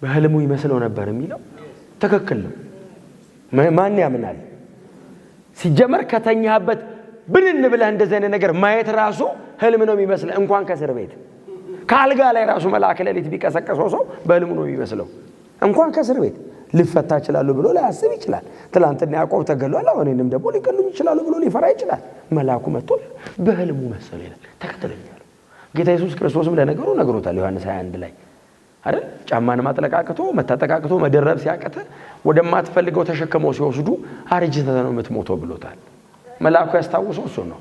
በህልሙ ይመስለው ነበር የሚለው ትክክል ነው። ማን ያምናል? ሲጀመር ከተኛበት ብንን ብለህ እንደዚህ አይነት ነገር ማየት ራሱ ህልም ነው የሚመስለው። እንኳን ከእስር ቤት ካልጋ ላይ ራሱ መልአክ ሌሊት ቢቀሰቀሰው ሰው በህልሙ ነው የሚመስለው። እንኳን ከእስር ቤት ልፈታ ይችላል ብሎ ሊያስብ ይችላል። ትላንትና ያዕቆብ ተገሏል፣ አሁን እኔንም ደግሞ ሊገሉኝ ይችላል ብሎ ሊፈራ ይችላል። መልአኩ መጥቶ በህልሙ መሰለ ይላል። ተከተለኝ አለው። ጌታ ኢየሱስ ክርስቶስም ለነገሩ ነግሮታል። ዮሐንስ 21 ላይ አይደል? ጫማን ማጥለቃቅቶ መታጠቃቅቶ መደረብ ሲያቀተ ወደማትፈልገው ተሸክመው ሲወስዱ አርጅተህ ነው የምትሞተው ብሎታል። መልአኩ ያስታውሰው እሱ ነው።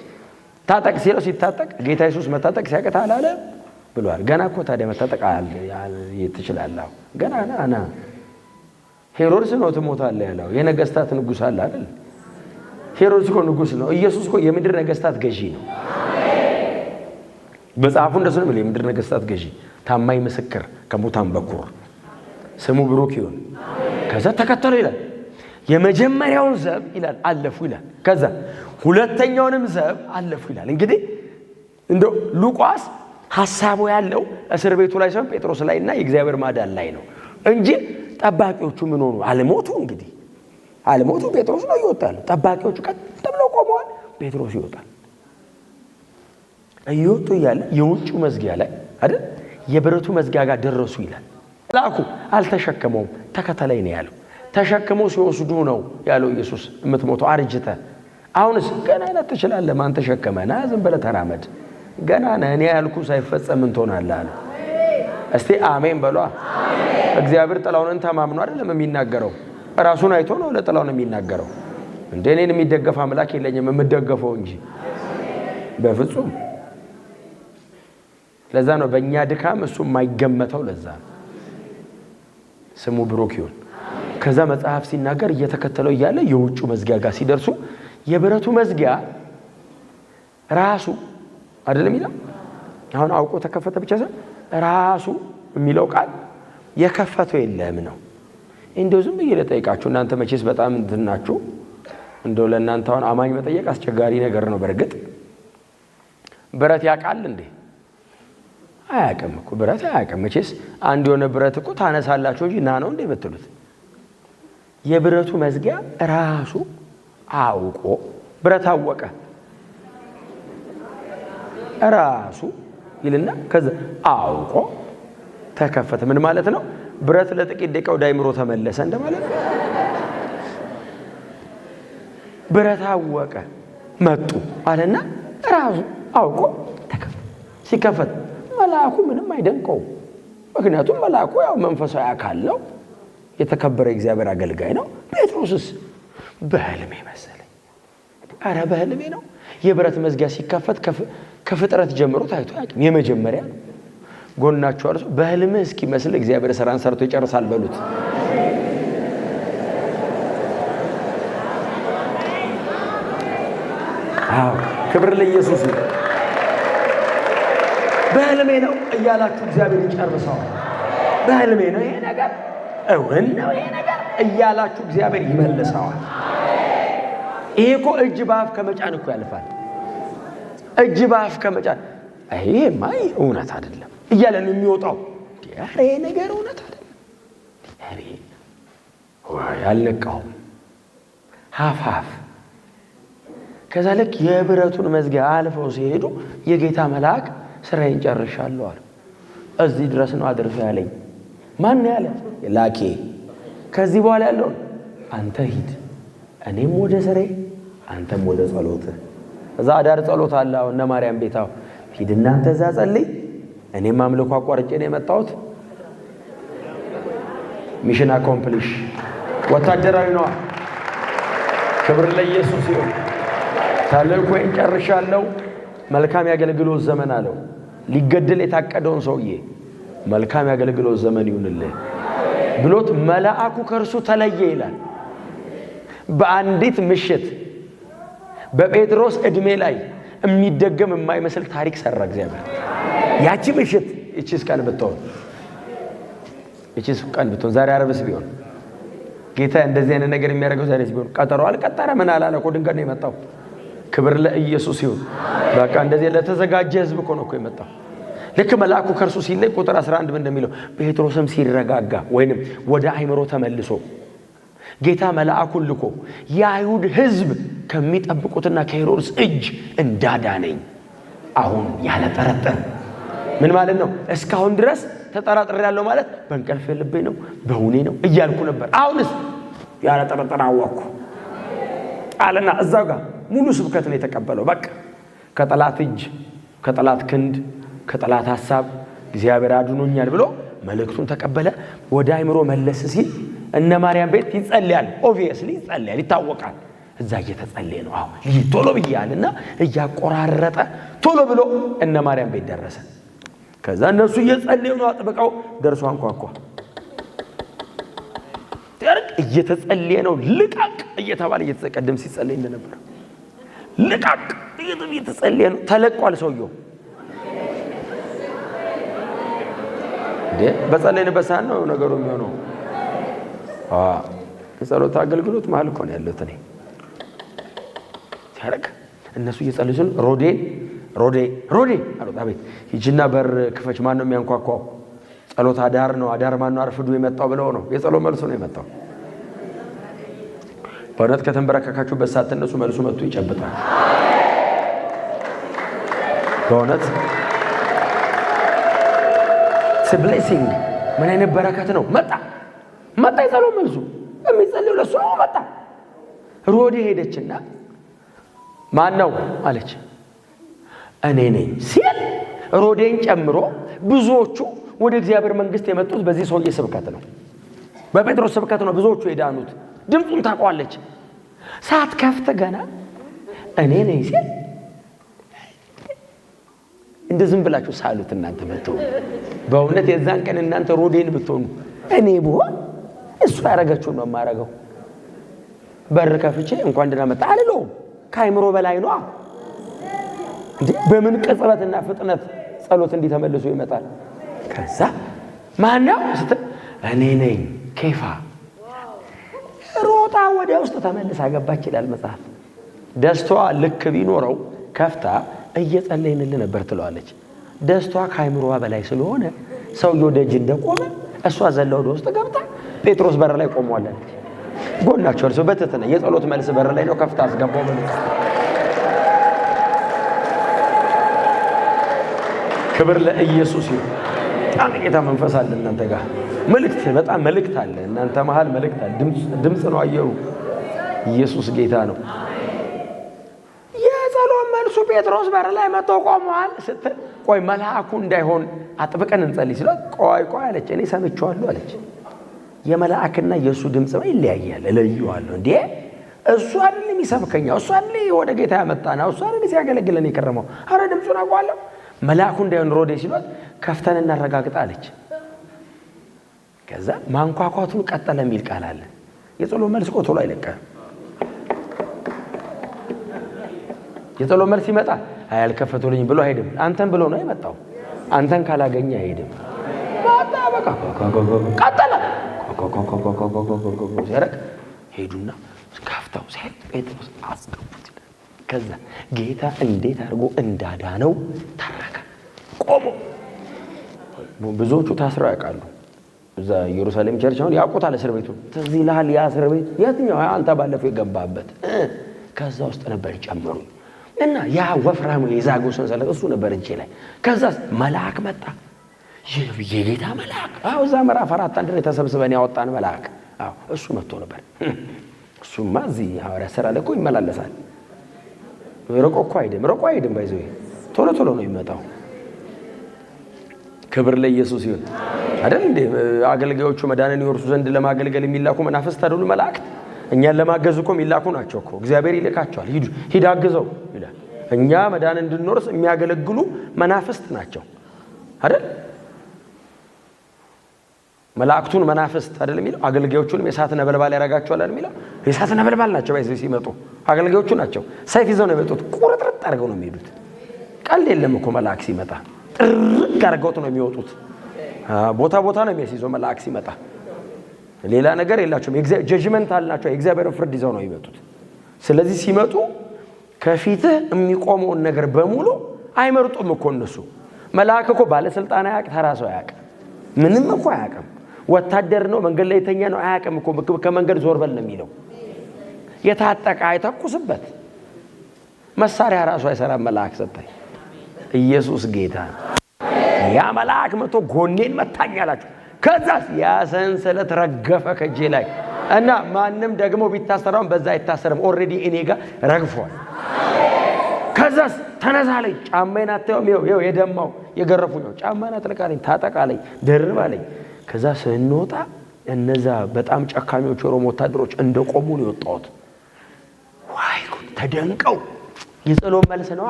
ታጠቅ ሲለው ሲታጠቅ ጌታ ኢየሱስ መታጠቅ ሲያቀታ አላለ ብሏል። ገና እኮ ታዲያ መታጠቅ ትችላለህ። ገና ና ሄሮድስ ነው ትሞታለህ ያለው። የነገስታት ንጉሥ አለ አይደል? ሄሮድስ እኮ ንጉሥ ነው። ኢየሱስ እኮ የምድር ነገስታት ገዢ ነው። መጽሐፉ እንደሱ ነው። የምድር ነገስታት ገዢ፣ ታማኝ ምስክር፣ ከሙታን በኩር፣ ስሙ ብሩክ ይሁን። ከዛ ተከተሉ ይላል። የመጀመሪያውን ዘብ ይላል አለፉ ይላል። ከዛ ሁለተኛውንም ዘብ አለፉ ይላል። እንግዲህ እንደው ሉቃስ ሐሳቡ ያለው እስር ቤቱ ላይ ሳይሆን ጴጥሮስ ላይና የእግዚአብሔር ማዳን ላይ ነው እንጂ ጠባቂዎቹ ምን ሆኑ? አልሞቱ። እንግዲህ አልሞቱ። ጴጥሮስ ነው ይወጣል። ጠባቂዎቹ ቀጥ ብለው ቆመዋል። ጴጥሮስ ይወጣል። እየወጡ እያለ የውጭ መዝጊያ ላይ አይደል የብረቱ መዝጊያ ጋር ደረሱ ይላል። መልአኩ አልተሸከመውም፣ ተከተለኝ ነው ያለው። ተሸክመው ሲወስዱ ነው ያለው ኢየሱስ የምትሞተው አርጅተ። አሁንስ ገና ነህ ትችላለህ፣ ማን ተሸከመና? ዝም ብለህ ተራመድ፣ ገና ነህ፣ እኔ ያልኩ ሳይፈጸም ምን ትሆናለህ አለ። እስቲ አሜን በሏ። እግዚአብሔር ጥላውን ተማምኖ አይደለም የሚናገረው፣ ራሱን አይቶ ነው ለጥላውን የሚናገረው። እንደ እኔን የሚደገፍ አምላክ የለኝም የምደገፈው እንጂ በፍጹም። ለዛ ነው በእኛ ድካም እሱ የማይገመተው። ለዛ ነው ስሙ ብሩክ ይሁን። ከዛ መጽሐፍ ሲናገር እየተከተለው እያለ የውጩ መዝጊያ ጋር ሲደርሱ የብረቱ መዝጊያ ራሱ አይደለም ይላል። አሁን አውቆ ተከፈተ ብቻ ሳይሆን ራሱ የሚለው ቃል የከፈተው የለም ነው። እንደው ዝም ብዬ ልጠይቃችሁ፣ እናንተ መቼስ በጣም እንትናችሁ እንደው ለእናንተ አሁን አማኝ መጠየቅ አስቸጋሪ ነገር ነው። በእርግጥ ብረት ያውቃል እንዴ? አያውቅም እኮ ብረት አያውቅም። መቼስ አንድ የሆነ ብረት እኮ ታነሳላችሁ እንጂ ና ነው እንዴ የምትሉት? የብረቱ መዝጊያ ራሱ አውቆ ብረት አወቀ ራሱ ይልና ከዛ አውቆ ተከፈተ። ምን ማለት ነው? ብረት ለጥቂት ደቂቃ ወደ አይምሮ ተመለሰ እንደማለት ነው። ብረት አወቀ መጡ አለና ራሱ አውቆ ተከፈተ። ሲከፈት መልአኩ ምንም አይደንቀው፣ ምክንያቱም መልአኩ ያው መንፈሳዊ አካል ነው፣ የተከበረ እግዚአብሔር አገልጋይ ነው። ጴጥሮስስ በህልሜ መሰለኝ። አረ በህልሜ ነው። የብረት መዝጊያ ሲከፈት ከፍጥረት ጀምሮ ታይቶ አያውቅም። የመጀመሪያ ነው። ጎናችሁ አርሶ በህልምህ እስኪመስል እግዚአብሔር ስራን ሰርቶ ይጨርሳል በሉት። አዎ ክብር ለኢየሱስ ነው። በህልሜ ነው እያላችሁ እግዚአብሔር ይጨርሰዋል። በህልሜ ነው ይሄ ነገር እውን ነው ይሄ ነገር እያላችሁ እግዚአብሔር ይመልሰዋል። ይሄ እኮ እጅ በአፍ ከመጫን እኮ ያልፋል። እጅ በአፍ ከመጫን ይሄማ እውነት አይደለም እያለ ነው የሚወጣው። ኧረ ይሄ ነገር እውነት አይደለም። እኔ ያልነቃውም ሀፍ ከዛ ልክ የብረቱን መዝጊያ አልፈው ሲሄዱ የጌታ መልአክ ስራዬን ጨርሻለሁ አለ። እዚህ ድረስ ነው አድርሶ ያለኝ። ማን ያለ? ላኬ። ከዚህ በኋላ ያለው አንተ ሂድ፣ እኔም ወደ ስራዬ አንተም ወደ ጸሎትህ። እዛ አዳር ጸሎት አለ እነ ማርያም ቤታው ሂድ እናንተ እዛ ጸልይ፣ እኔም አምልኮ አቋርጬ ነው የመጣሁት። ሚሽን አኮምፕሊሽ ወታደራዊ ነው። ክብር ለኢየሱስ ይሁን። ተልእኮዬን ጨርሻለሁ፣ መልካም ያገልግሎት ዘመን አለው። ሊገደል የታቀደውን ሰውዬ መልካም ያገልግሎት ዘመን ይሁንልህ ብሎት መልአኩ ከእርሱ ተለየ ይላል። በአንዲት ምሽት በጴጥሮስ ዕድሜ ላይ የሚደገም የማይመስል ታሪክ ሰራ እግዚአብሔር። ያቺ ምሽት እቺስ ቀን ብትሆን ዛሬ አረብስ ቢሆን ጌታ እንደዚህ አይነት ነገር የሚያደርገው ዛሬ ቢሆን ቀጠሮ አልቀጠረ ምን አላለ እኮ ድንገት ነው የመጣው። ክብር ለኢየሱስ ይሁን። በቃ እንደዚህ ለተዘጋጀ ህዝብ እኮ ነው የመጣው። ልክ መልአኩ ከእርሱ ሲለይ ቁጥር 11 ምን እንደሚለው ጴጥሮስም ሲረጋጋ ወይንም ወደ አይምሮ ተመልሶ ጌታ መልአኩን ልኮ የአይሁድ ህዝብ ከሚጠብቁትና ከሄሮድስ እጅ እንዳዳነኝ አሁን ያለ ጠረጠር። ምን ማለት ነው? እስካሁን ድረስ ተጠራጥሬያለሁ ማለት በእንቅልፍ ልቤ ነው በሁኔ ነው እያልኩ ነበር። አሁንስ ያለ ጠረጠር አወቅኩ አለና እዛው ጋር ሙሉ ስብከት ነው የተቀበለው። በቃ ከጠላት እጅ፣ ከጠላት ክንድ፣ ከጠላት ሐሳብ እግዚአብሔር አድኖኛል ብሎ መልእክቱን ተቀበለ። ወደ አይምሮ መለስ ሲል እነ ማርያም ቤት ይጸልያል። ኦብቪየስሊ ይጸልያል፣ ይታወቃል። እዛ እየተጸለየ ነው። አዎ ቶሎ ብያልና እያቆራረጠ ቶሎ ብሎ እነ ማርያም ቤት ደረሰ። ከዛ እነሱ እየጸለዩ ነው። አጥብቀው ደርሶ አንኳኳ። ታርቅ እየተጸለየ ነው። ልቃቅ እየተባለ እየተቀደም ሲጸለይ እንደነበር ልቃቅ እየተጸለየ ነው። ተለቋል ሰውየው። በጸለይንበት ሰዓት ነው ነገሩ የሚሆነው። የጸሎት አገልግሎት መሀል እኮ ነው ያለሁት እኔ። ታርቅ እነሱ እየጸለዩ ሲሉ ሮዴ አሉት። አቤት። ሂጂና በር ክፈች። ማን ነው የሚያንኳኳው? ጸሎት አዳር ነው። አዳር ማን ነው አርፍዶ የመጣው ብለው ነው። የጸሎት መልሱ ነው የመጣው። በእውነት ከተንበረከካችሁበት ሰዓት እነሱ መልሱ መጥቶ ይጨብጣል። በእውነት ብሌሲንግ ምን አይነት በረከት ነው! መጣ የጸሎት መልሱ የሚጸልዩ ለሱ ነው። መጣ። ሮዴ ሄደችና ማን ነው አለች። እኔ ነኝ ሲል ሮዴን ጨምሮ ብዙዎቹ ወደ እግዚአብሔር መንግስት የመጡት በዚህ ሰውዬ ስብከት ነው። በጴጥሮስ ስብከት ነው ብዙዎቹ የዳኑት። ድምጹን ታውቋለች። ሳትከፍት ገና እኔ ነኝ ሲል እንደ ዝም ብላችሁ ሳሉት እናንተ ብትሆኑ። በእውነት የዛን ቀን እናንተ ሮዴን ብትሆኑ እኔ ብሆን እሱ ያረጋችሁን ነው የማረገው። በር ከፍቼ እንኳን ደህና መጣ አልለውም። ከአይምሮ በላይ ነው። እንዴ በምን ቅጽበትና ፍጥነት ጸሎት እንዲተመልሶ ይመጣል። ከዛ ማነው ስትል እኔ ነኝ ኬፋ። ሮጣ ወደ ውስጥ ተመልሳ ገባች ይላል መጽሐፍ። ደስታዋ ልክ ቢኖረው ከፍታ እየጸለይንልህ ነበር ትለዋለች። ደስታዋ ከአይምሮዋ በላይ ስለሆነ ሰውየው ደጅ እንደቆመ እሷ ዘላ ወደ ውስጥ ገብታ ጴጥሮስ በር ላይ ቆሟለች። ጎናቸው እርሱ በትትና የጸሎት መልስ በር ላይ ነው። ከፍታ አስገባው ማለት ክብር ለኢየሱስ ይሁን። በጣም ጌታ መንፈስ አለ እናንተ ጋር። በጣም መልእክት አለ እናንተ መሃል መልእክት አለ። ድምጽ ነው አየሩ። ኢየሱስ ጌታ ነው። የጸሎት መልሱ ጴጥሮስ በር ላይ መጥቶ ቆሟል ስትል ቆይ መልአኩ እንዳይሆን አጥብቀን እንጸልይ ሲሏት ቆይ አለች። እኔ ሰምቼዋለሁ አለች። የመልአክና የሱ ድምጽ ነው ይለያያል። እለየዋለሁ። እንዴ እሱ አይደል የሚሰብከኝ? እሱ አይደል ወደ ጌታ ያመጣና? እሱ አይደል ሲያገለግለን የከረመው? አረ ድምጹን አውቀዋለሁ። መልአኩ እንዳይሆን ሮዴ ሲሏት ከፍተን እናረጋግጥ አለች። ከዛ ማንኳኳቱን ቀጠለ የሚል ቃል አለ። የጸሎት መልስ ቶሎ አይለቀም። የጸሎት መልስ ይመጣ አያልከፈቱልኝ ብሎ አይሄድም። አንተን ብሎ ነው የመጣው። አንተን ካላገኘ አይሄድም። በቃ ቀጠለ። ሲያረግ ሄዱና ከፍተው ሲሄድ ጴጥሮስ አስገቡት። ከዛ ጌታ እንዴት አድርጎ እንዳዳነው ተረከ። ቆሞ ብዙዎቹ ታስረው ያውቃሉ። እዛ ኢየሩሳሌም ቸርች አሁን ያውቁታል እስር ቤቱን። ትዝ ይልሃል ያ እስር ቤት የትኛው? አንተ ባለፈው የገባበት ከዛ ውስጥ ነበር ጨምሩ እና ያ ወፍራሙ የዛጎ ሰንሰለት እሱ ነበር እጄ ላይ። ከዛ መልአክ መጣ። የጌታ መልአክ እዛ ምዕራፍ 4 አንድ ላይ ተሰብስበን ያወጣን መልአክ እሱ መጥቶ ነበር። እሱማ እዚህ ሐዋርያ ሥራ ላይ እኮ ይመላለሳል። ርቆ አይደም ባይዘው ቶሎ ነው የሚመጣው። ክብር ለኢየሱስ ይሁን። አይደል እንዴ አገልጋዮቹ መዳንን ይወርሱ ዘንድ ለማገልገል የሚላኩ መናፍስት አይደሉ መላእክት? እኛን ለማገዝ እኮ የሚላኩ ናቸው እኮ። እግዚአብሔር ይልካቸዋል። ሂድ አግዘው ይላል። እኛ መዳን እንድንወርስ የሚያገለግሉ መናፍስት ናቸው አይደል? መላእክቱን መናፍስት አይደል የሚለው? አገልጋዮቹንም የእሳት ነበልባል ያረጋቸዋል አይደል የሚለው? የእሳት ነበልባል ናቸው ባይዘው ሲመጡ አገልጋዮቹ ናቸው። ሰይፍ ይዘው ነው የመጡት። ቁርጥርጥ አድርገው ነው የሚሄዱት። ቀልድ የለም እኮ መልአክ ሲመጣ ጥርቅ አድርገውት ነው የሚወጡት። ቦታ ነው የሚያስይዘው መልአክ ሲመጣ። ሌላ ነገር የላቸውም። ጀጅመንት አላቸው። የእግዚአብሔርን ፍርድ ይዘው ነው የሚመጡት። ስለዚህ ሲመጡ ከፊትህ የሚቆመውን ነገር በሙሉ አይመርጡም እኮ እነሱ። መልአክ እኮ ባለስልጣን አያውቅ፣ ተራ ሰው አያውቅ፣ ምንም እኮ አያውቅም። ወታደር ነው መንገድ ላይ የተኛ ነው አያውቅም እኮ። ከመንገድ ዞር በል ነው የሚለው። የታጠቀ አይተኩስበት። መሳሪያ ራሱ አይሰራም መልአክ ሰጠኝ። ኢየሱስ ጌታ ነው። ያ መልአክ መጥቶ ጎኔን መታኝ አላችሁ። ከዛ ያ ሰንሰለት ረገፈ ከእጄ ላይ እና ማንም ደግሞ ቢታሰራው በዛ አይታሰርም። ኦሬዲ እኔ ጋር ረግፏል። ከዛስ ተነሳ አለኝ። ጫማዬን አታየውም? ይኸው የደማው የገረፉኝ ነው። ጫማዬን አጥልቃለኝ፣ ታጠቃለኝ፣ ደርባለኝ። ከዛ ስንወጣ እነዛ በጣም ጨካኞች የሮም ወታደሮች እንደቆሙ ነው የወጣሁት። ዋይ ጉድ! ተደንቀው የጸሎት መልስ ነው።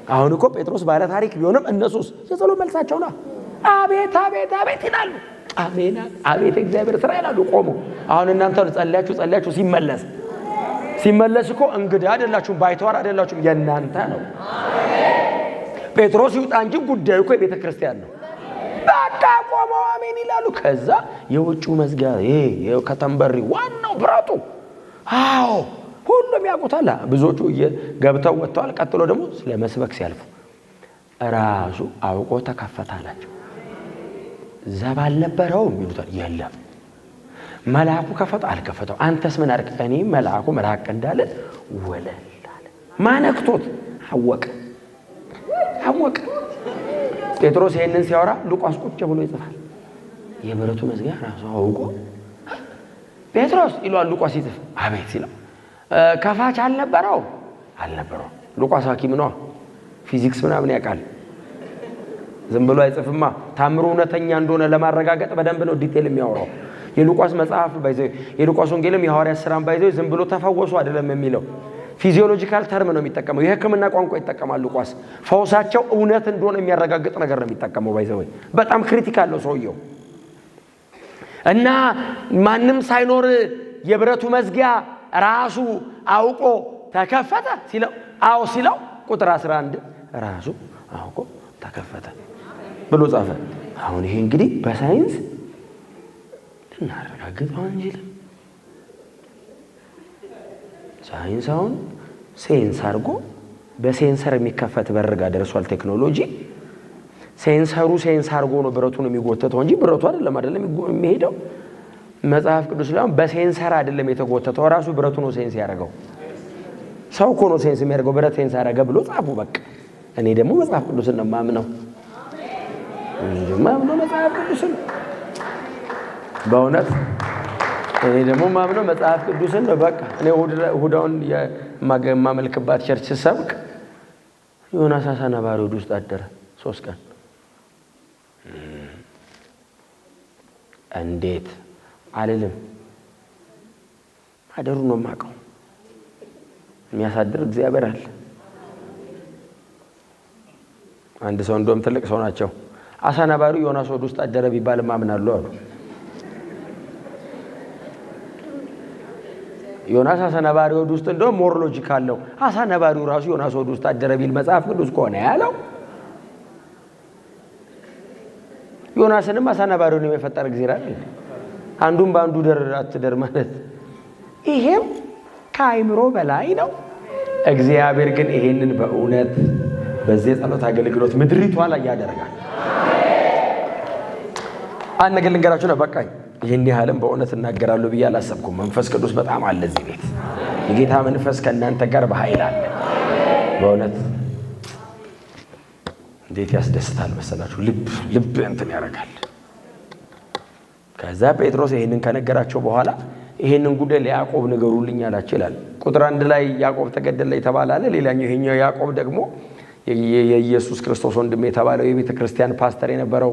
አሁን እኮ ጴጥሮስ ባለ ታሪክ ቢሆንም እነሱስ የጸሎት መልሳቸው ነው። አቤት አቤት አቤት ይላሉ። አሜን አቤት እግዚአብሔር ስራ ይላሉ ቆሙ። አሁን እናንተ ጸልያችሁ ሲመለስ እኮ እንግዳ አይደላችሁም፣ ባይተዋር አይደላችሁም፣ የእናንተ ነው። ጴጥሮስ ይውጣ እንጂ ጉዳዩ እኮ የቤተ ክርስቲያን ነው። በቃ ቆመው አሜን ይላሉ። ከዛ የውጭው መዝጊያ ይሄ ከተንበሪ ዋናው ብረቱ አዎ ሁሉም ያውቁታል። ብዙዎቹ ገብተው ወጥተዋል። ቀጥሎ ደግሞ ስለ መስበክ ሲያልፉ ራሱ አውቆ ተከፈታላቸው። ዘብ አልነበረውም ይሉታል። የለም መልአኩ አልከፈተው። አንተስ ምን አድርግ? እኔ መልአኩ መልአክ እንዳለ ወለል አለ። ማነክቶት አወቀ። ጴጥሮስ ይሄንን ሲያወራ ሉቃስ ቁጭ ብሎ ይጽፋል። የብረቱ መዝጊያ ራሱ አውቆ ጴጥሮስ ይሏል። ሉቃስ ይጽፍ አቤት ሲለው ከፋች አልነበረው። ሉቃስ ሐኪም ነው፣ ፊዚክስ ምናምን ያውቃል። ዝም ብሎ አይጽፍማ። ታምሩ እውነተኛ እንደሆነ ለማረጋገጥ በደንብ ነው ዲቴል የሚያወራው። የሉቃስ መጽሐፍ ባይዘው የሉቃስ ወንጌልም የሐዋርያት ሥራም ባይዘው ዝም ብሎ ተፈወሱ አይደለም የሚለው ፊዚዮሎጂካል ተርም ነው የሚጠቀመው። የሕክምና ቋንቋ ይጠቀማል ሉቃስ። ፈውሳቸው እውነት እንደሆነ የሚያረጋግጥ ነገር ነው የሚጠቀመው። ባይዘው በጣም ክሪቲካል ነው ሰውየው። እና ማንም ሳይኖር የብረቱ መዝጊያ ራሱ አውቆ ተከፈተ ሲለው አዎ ሲለው ቁጥር 11 ራሱ አውቆ ተከፈተ ብሎ ጻፈ። አሁን ይሄ እንግዲህ በሳይንስ ልናረጋግጠው አንችልም። ሳይንስ አሁን ሴንስ አድርጎ በሴንሰር የሚከፈት በር ጋር ደርሷል ቴክኖሎጂ። ሴንሰሩ ሴንስ አድርጎ ነው ብረቱን የሚጎተተው እንጂ ብረቱ አይደለም የሚሄደው። መጽሐፍ ቅዱስ ላይ በሴንሰር አይደለም የተጎተተው፣ ራሱ ብረቱ ነው ሴንስ ያደረገው። ሰው እኮ ነው ሴንስ የሚያደርገው፣ ብረት ሴንስ ያደረገ ብሎ ጻፉ። በቃ እኔ ደግሞ መጽሐፍ ቅዱስን ነው የማምነው። መጽሐፍ ቅዱስን በእውነት እኔ ደግሞ ማምነው መጽሐፍ ቅዱስን ነው። በቃ እኔ እሑዳውን የማመልክባት ቸርች ስሰብክ ዮናስ አሳ ነባሪ ሆድ ውስጥ አደረ 3 ቀን። እንዴት አልልም፣ አደሩ ነው የማውቀው። የሚያሳድር እግዚአብሔር አለ። አንድ ሰው እንደውም ትልቅ ሰው ናቸው፣ አሳ ነባሪው ዮናስ ሆድ ውስጥ አደረ ቢባል ማምናለሁ አሉ። ዮናስ አሳ ነባሪ ሆድ ውስጥ እንደውም ሞር ሎጂካል ነው። አሳ ነባሪው ራሱ ዮናስ ሆድ ውስጥ አደረ ቢል መጽሐፍ ቅዱስ ከሆነ ያለው ዮናስንም አሳ ነባሪውን የፈጠረ እግዚአብሔር አይደል? አንዱን በአንዱ አትደር ማለት ይሄም ከአይምሮ በላይ ነው። እግዚአብሔር ግን ይሄንን በእውነት በዚህ ጸሎት አገልግሎት ምድሪቷ ላይ ያደርጋል። አንድ ነገር ልንገራችሁ ነው በቃኝ። ይሄን ያህልም በእውነት እናገራለሁ ብዬ አላሰብኩም። መንፈስ ቅዱስ በጣም አለ እዚህ ቤት። የጌታ መንፈስ ከእናንተ ጋር በኃይል አለ። በእውነት እንዴት ያስደስታል መሰላችሁ! ልብ እንትን ያደርጋል። ከዛ ጴጥሮስ ይሄንን ከነገራቸው በኋላ ይሄንን ጉዳይ ለያዕቆብ ንገሩልኝ አላቸው ይላል። ቁጥር 1 ላይ ያዕቆብ ተገደለ የተባለ አለ። ሌላኛው ይሄኛው ያዕቆብ ደግሞ የኢየሱስ ክርስቶስ ወንድም የተባለው የቤተ ክርስቲያን ፓስተር የነበረው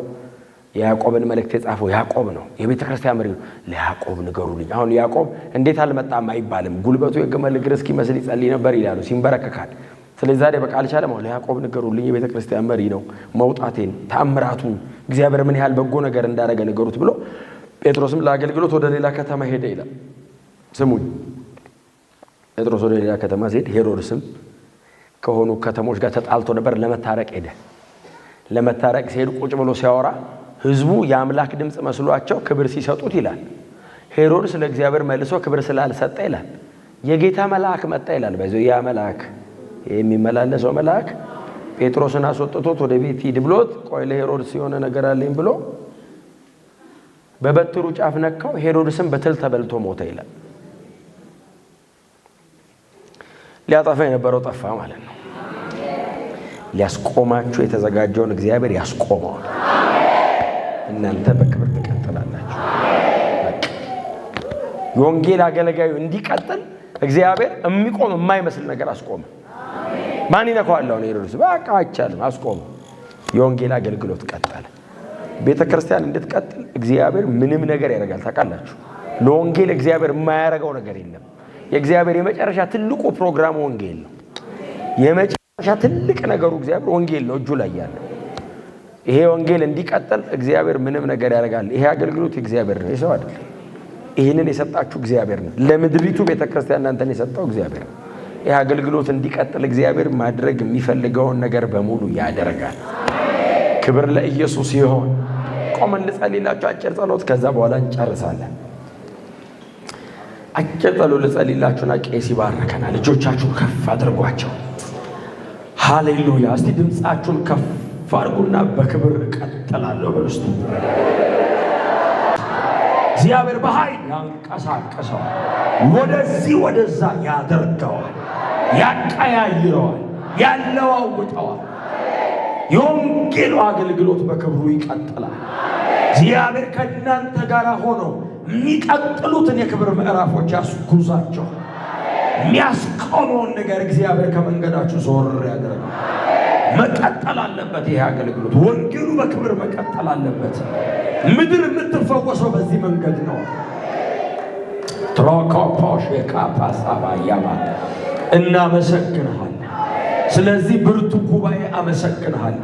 ያዕቆብን መልእክት የጻፈው ያዕቆብ ነው። የቤተ ክርስቲያን መሪ ነው። ለያዕቆብ ንገሩልኝ። አሁን ያዕቆብ እንዴት አልመጣም አይባልም። ጉልበቱ የግመል እግር እስኪመስል ይጸልይ ነበር ይላሉ፣ ሲንበረከካል። ስለዚህ ዛሬ በቃ አልቻለም። ለያዕቆብ ንገሩልኝ፣ የቤተ ክርስቲያን መሪ ነው፣ መውጣቴን፣ ተአምራቱን፣ እግዚአብሔር ምን ያህል በጎ ነገር እንዳደረገ ንገሩት ብሎ ጴጥሮስም ለአገልግሎት ወደ ሌላ ከተማ ሄደ ይላል። ስሙኝ፣ ጴጥሮስ ወደ ሌላ ከተማ ሲሄድ ሄሮድስም ከሆኑ ከተሞች ጋር ተጣልቶ ነበር። ለመታረቅ ሄደ። ለመታረቅ ሲሄድ ቁጭ ብሎ ሲያወራ ህዝቡ የአምላክ ድምፅ መስሏቸው ክብር ሲሰጡት ይላል። ሄሮድስ ለእግዚአብሔር መልሶ ክብር ስላልሰጠ ይላል የጌታ መልአክ መጣ ይላል። በዚህ ያ መልአክ የሚመላለሰው መልአክ ጴጥሮስን አስወጥቶት ወደ ቤት ሂድ ብሎት፣ ቆይ ለሄሮድስ የሆነ ነገር አለኝ ብሎ በበትሩ ጫፍ ነካው። ሄሮድስም በትል ተበልቶ ሞተ ይላል። ሊያጠፋ የነበረው ጠፋ ማለት ነው። ሊያስቆማችሁ የተዘጋጀውን እግዚአብሔር ያስቆመዋል። እናንተ በክብር ትቀጥላላችሁ። የወንጌል አገልጋዩ እንዲቀጥል እግዚአብሔር የሚቆም የማይመስል ነገር አስቆመ። ማን ይነካዋል? አሁን ሄሮድስ በቃ አይቻልም፣ አስቆመ። የወንጌል አገልግሎት ቀጠለ። ቤተ ክርስቲያን እንድትቀጥል እግዚአብሔር ምንም ነገር ያደርጋል። ታውቃላችሁ፣ ለወንጌል እግዚአብሔር የማያደርገው ነገር የለም። የእግዚአብሔር የመጨረሻ ትልቁ ፕሮግራም ወንጌል ነው። የመጨረሻ ትልቅ ነገሩ እግዚአብሔር ወንጌል ነው እጁ ላይ ያለ። ይሄ ወንጌል እንዲቀጥል እግዚአብሔር ምንም ነገር ያደርጋል። ይሄ አገልግሎት እግዚአብሔር ነው፣ የሰው አይደለም። ይህንን የሰጣችሁ እግዚአብሔር ነው። ለምድሪቱ ቤተ ክርስቲያን እናንተን የሰጠው እግዚአብሔር ነው። ይሄ አገልግሎት እንዲቀጥል እግዚአብሔር ማድረግ የሚፈልገውን ነገር በሙሉ ያደርጋል። ክብር ለኢየሱስ ይሁን። ቆመን ልጸልይላችሁ አጭር ጸሎት፣ ከዛ በኋላ እንጨርሳለን። አጭር ጸሎት ልጸልይላችሁና ቄስ ይባርከናል። ልጆቻችሁን ከፍ አድርጓቸው። ሃሌሉያ! እስቲ ድምጻችሁን ከፍ አድርጉና በክብር እቀጥላለሁ በሉ እስቲ። እግዚአብሔር በኃይል ያንቀሳቅሰዋል፣ ወደዚህ ወደዛ ያደርገዋል፣ ያቀያይረዋል፣ ያለዋውጠዋል። የወንጌሉ አገልግሎት በክብሩ ይቀጥላል። እግዚአብሔር ከእናንተ ጋር ሆኖ የሚቀጥሉትን የክብር ምዕራፎች ያስጉዛቸው። የሚያስቆመውን ነገር እግዚአብሔር ከመንገዳችሁ ዞር ያደርጋል። መቀጠል አለበት ይሄ አገልግሎት። ወንጌሉ በክብር መቀጠል አለበት። ምድር የምትፈወሰው በዚህ መንገድ ነው። ትሮኮፖሽ የካፓሳባያማ እናመሰግንሃለን። ስለዚህ ብርቱ ጉባኤ አመሰግንሃለን።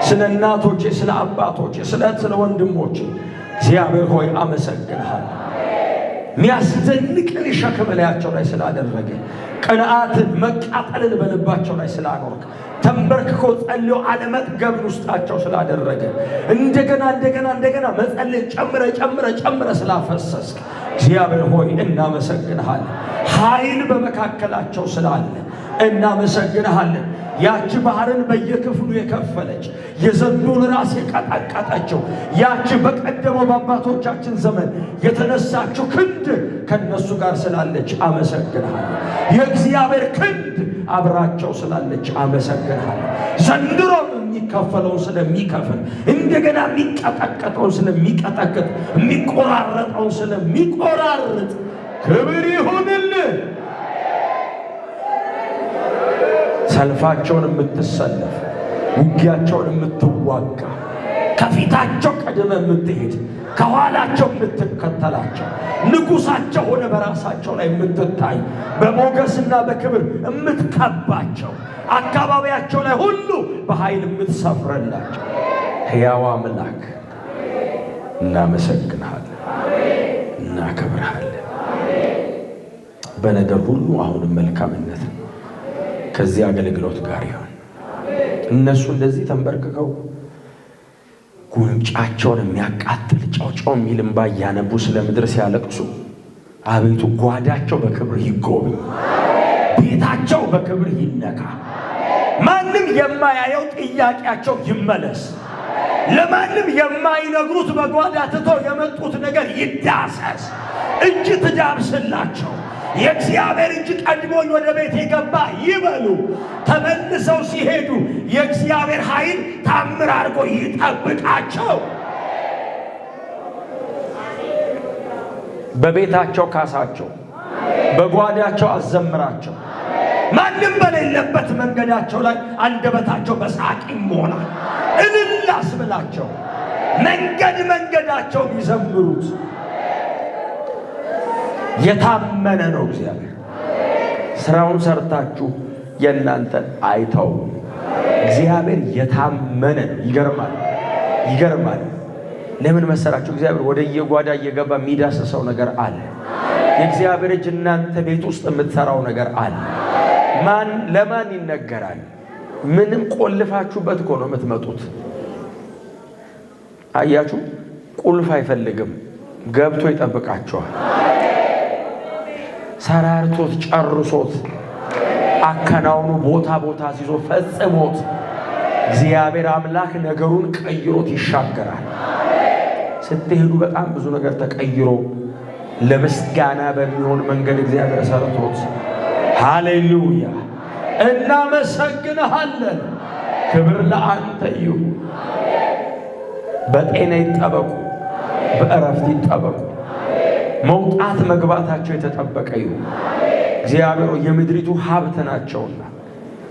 ስለ እናቶቼ፣ ስለ አባቶቼ፣ ስለ ወንድሞቼ እግዚአብሔር ሆይ አመሰግንሃለን። የሚያስደንቅን ሸክም ላያቸው ላይ ስላደረገ፣ ቅንዓትን መቃጠልን በልባቸው ላይ ስላኖርክ፣ ተንበርክኮ ጸልዮ አለመጥገብን ውስጣቸው ስላደረገ፣ እንደገና መጸለይ ጨምረ ስላፈሰስክ እግዚአብሔር ሆይ እናመሰግንሃለን። ኃይል በመካከላቸው ስላለ እናመሰግንሃለን። ያቺ ባህርን በየክፍሉ የከፈለች የዘንዶን ራስ የቀጠቀጠችው ያቺ በቀደመው በአባቶቻችን ዘመን የተነሳችው ክንድ ከነሱ ጋር ስላለች አመሰግንሃለሁ። የእግዚአብሔር ክንድ አብራቸው ስላለች አመሰግንሃለሁ። ዘንድሮም የሚከፈለውን ስለሚከፍል፣ እንደገና የሚቀጠቀጠውን ስለሚቀጠቅጥ፣ የሚቆራረጠውን ስለሚቆራርጥ ክብር ይሁንልህ። ሰልፋቸውን የምትሰለፍ፣ ውጊያቸውን የምትዋጋ፣ ከፊታቸው ቀድመ የምትሄድ፣ ከኋላቸው የምትከተላቸው፣ ንጉሳቸው ሆነ በራሳቸው ላይ የምትታይ፣ በሞገስና በክብር የምትከባቸው፣ አካባቢያቸው ላይ ሁሉ በኃይል የምትሰፍረላቸው ሕያው አምላክ እናመሰግንሃለን፣ እናከብርሃለን። በነገር ሁሉ አሁንም መልካምነት ከዚህ አገልግሎት ጋር ይሁን። እነሱ እንደዚህ ተንበርክከው ጉንጫቸውን የሚያቃጥል ጨው የሚል እንባ እያነቡ ስለ ምድር ሲያለቅሱ፣ አቤቱ ጓዳቸው በክብር ይጎብኝ፣ ቤታቸው በክብር ይነካ፣ ማንም የማያየው ጥያቄያቸው ይመለስ፣ ለማንም የማይነግሩት በጓዳ ትተው የመጡት ነገር ይዳሰስ፣ እጅ ትዳብስላቸው። የእግዚአብሔር እጅ ቀድሞኝ ወደ ቤት የገባ ይበሉ። ተመልሰው ሲሄዱ የእግዚአብሔር ኃይል ታምር አድርጎ ይጠብቃቸው። በቤታቸው ካሳቸው፣ በጓዳቸው አዘምራቸው። ማንም በሌለበት መንገዳቸው ላይ አንደበታቸው በሳቅ ይሞላል። እልል አስብላቸው። መንገዳቸውን ይዘምሩት። የታመነ ነው እግዚአብሔር። ስራውን ሰርታችሁ የእናንተን አይተው። እግዚአብሔር የታመነ ነው። ይገርማል። ለምን መሰራችሁ? እግዚአብሔር ወደ የጓዳ እየገባ የሚዳስሰው ነገር አለ። የእግዚአብሔር እጅ እናንተ ቤት ውስጥ የምትሰራው ነገር አለ። ለማን ይነገራል? ምንም ቆልፋችሁበት እኮ ነው የምትመጡት። አያችሁ፣ ቁልፍ አይፈልግም፣ ገብቶ ይጠብቃችኋል። ሰራርቶት ጨርሶት አከናውኑ ቦታ ሲዞ ፈጽሞት እግዚአብሔር አምላክ ነገሩን ቀይሮት ይሻገራል። ስትሄዱ በጣም ብዙ ነገር ተቀይሮ ለምስጋና በሚሆን መንገድ እግዚአብሔር ሰርቶት፣ ሃሌሉያ እናመሰግንሃለን። ክብር ለአንተ ይሁን። በጤና ይጠበቁ፣ በእረፍት ይጠበቁ። መውጣት መግባታቸው የተጠበቀ ይሁን። እግዚአብሔር የምድሪቱ ሀብት ናቸውና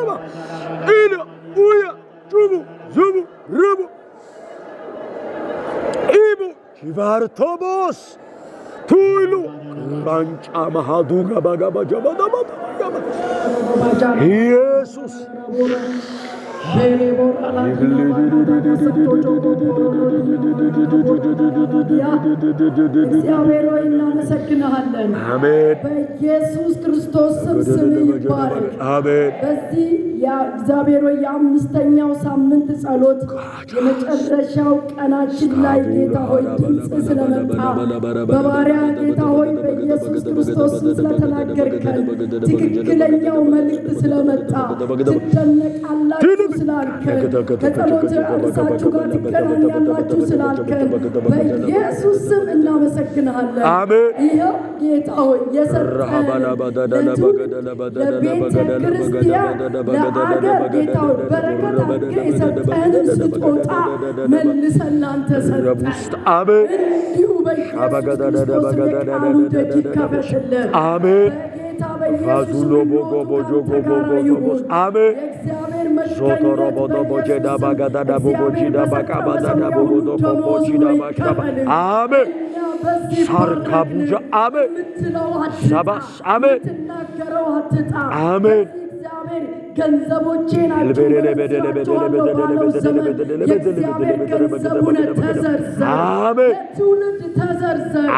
Baraba. Ina, Uya, Chubu, Zubu, Rubu. Ibu, Chivar Tobos. Tuilu, Rancha Mahaduga Bagaba Jabada Bagaba. Jesus. እግዚአብሔር ሆይ እናመሰግንሃለን። በኢየሱስ ክርስቶስ ስም ይባረክ። በዚህ እግዚአብሔር ሆይ የአምስተኛው ሳምንት ጸሎት የመጨረሻው ቀናችን ላይ ጌታ ሆይ ድምፅ ስለመጣ በባሪያ ጌታ ሆይ በኢየሱስ ክርስቶስ ስለተናገርከን ትክክለኛው መልእክት ስለመጣ ትደነቃላችሁ ስላልከን ከጸሎት እርሳችሁ ጋር ትገናኛላችሁ ስላልከን በኢየሱስ ስም እናመሰግንሃለን። ይኸው ጌታ ሆይ የሰጠን ለቤተ ክርስቲያን ለአገር ጌታ ሆይ በረከት አድርገህ የሰጠንን ስጦታ መልሰን ላንተ ሰጠን። እንዲሁ በኢየሱስ ክርስቶስ የቃሉ ደጅ ይከፈትልን። በጌታ በኢየሱስ ተጋራ ይሁን። የእግዚአብሔር ሳርካቡጃ አሜን ሰባስ አሜን አሜን ገንዘቦቼ ናቸው ባለው ዘመን የእግዚአብሔር ገንዘቡን ተዘርዘር፣ ለትውልድ ተዘርዘር፣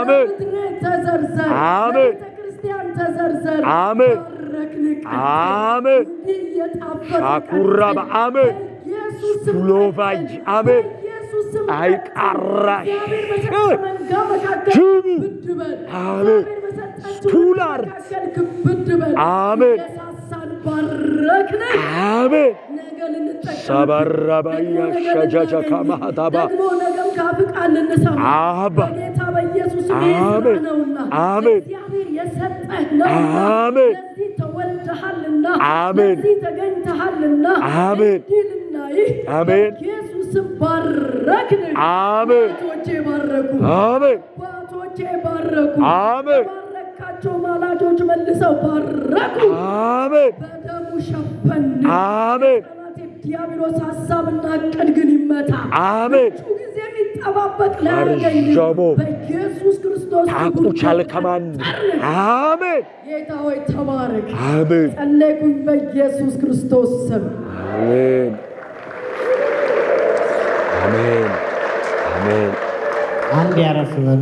ለምድሬ ተዘርዘር፣ ለቤተክርስቲያን ተዘርዘር። ባረክንህ አሜን ሻኩራ በአሜን ሱሎቫጅ አሜን አይቃራሽ ጅቡ አሜን ቱላር አሜን አሜን ሰበረባያ ሸጃጃ ካማታባ ደግሞ ነገም ካፍቃል እንሰማ በጌታ በኢየሱስ ነውና እግዚአብሔር የሰጠህ ነውና ለዚህ ተወልደሃልና ለዚህ ተገኝተሃልና ድልና ይህ ኢየሱስም ባረክንህ። አባቶቼ ባረኩ፣ አባቶቼ ባረኩ፣ ባረካቸው ማላጆች መልሰው ባረኩ። በደሙ ሸፈን። ዲያብሎስ ሀሳብና ዕቅድ ግን ይመታ። ብዙ ጊዜ የሚጠባበቅ ላያገኝ በኢየሱስ ክርስቶስ ታቁቻል ከማን አሜን። ጌታ ሆይ ተባረክ። ጸለይኩኝ በኢየሱስ ክርስቶስ ስም አሜን አሜን አሜን። አንድ ያረፍ በሉ።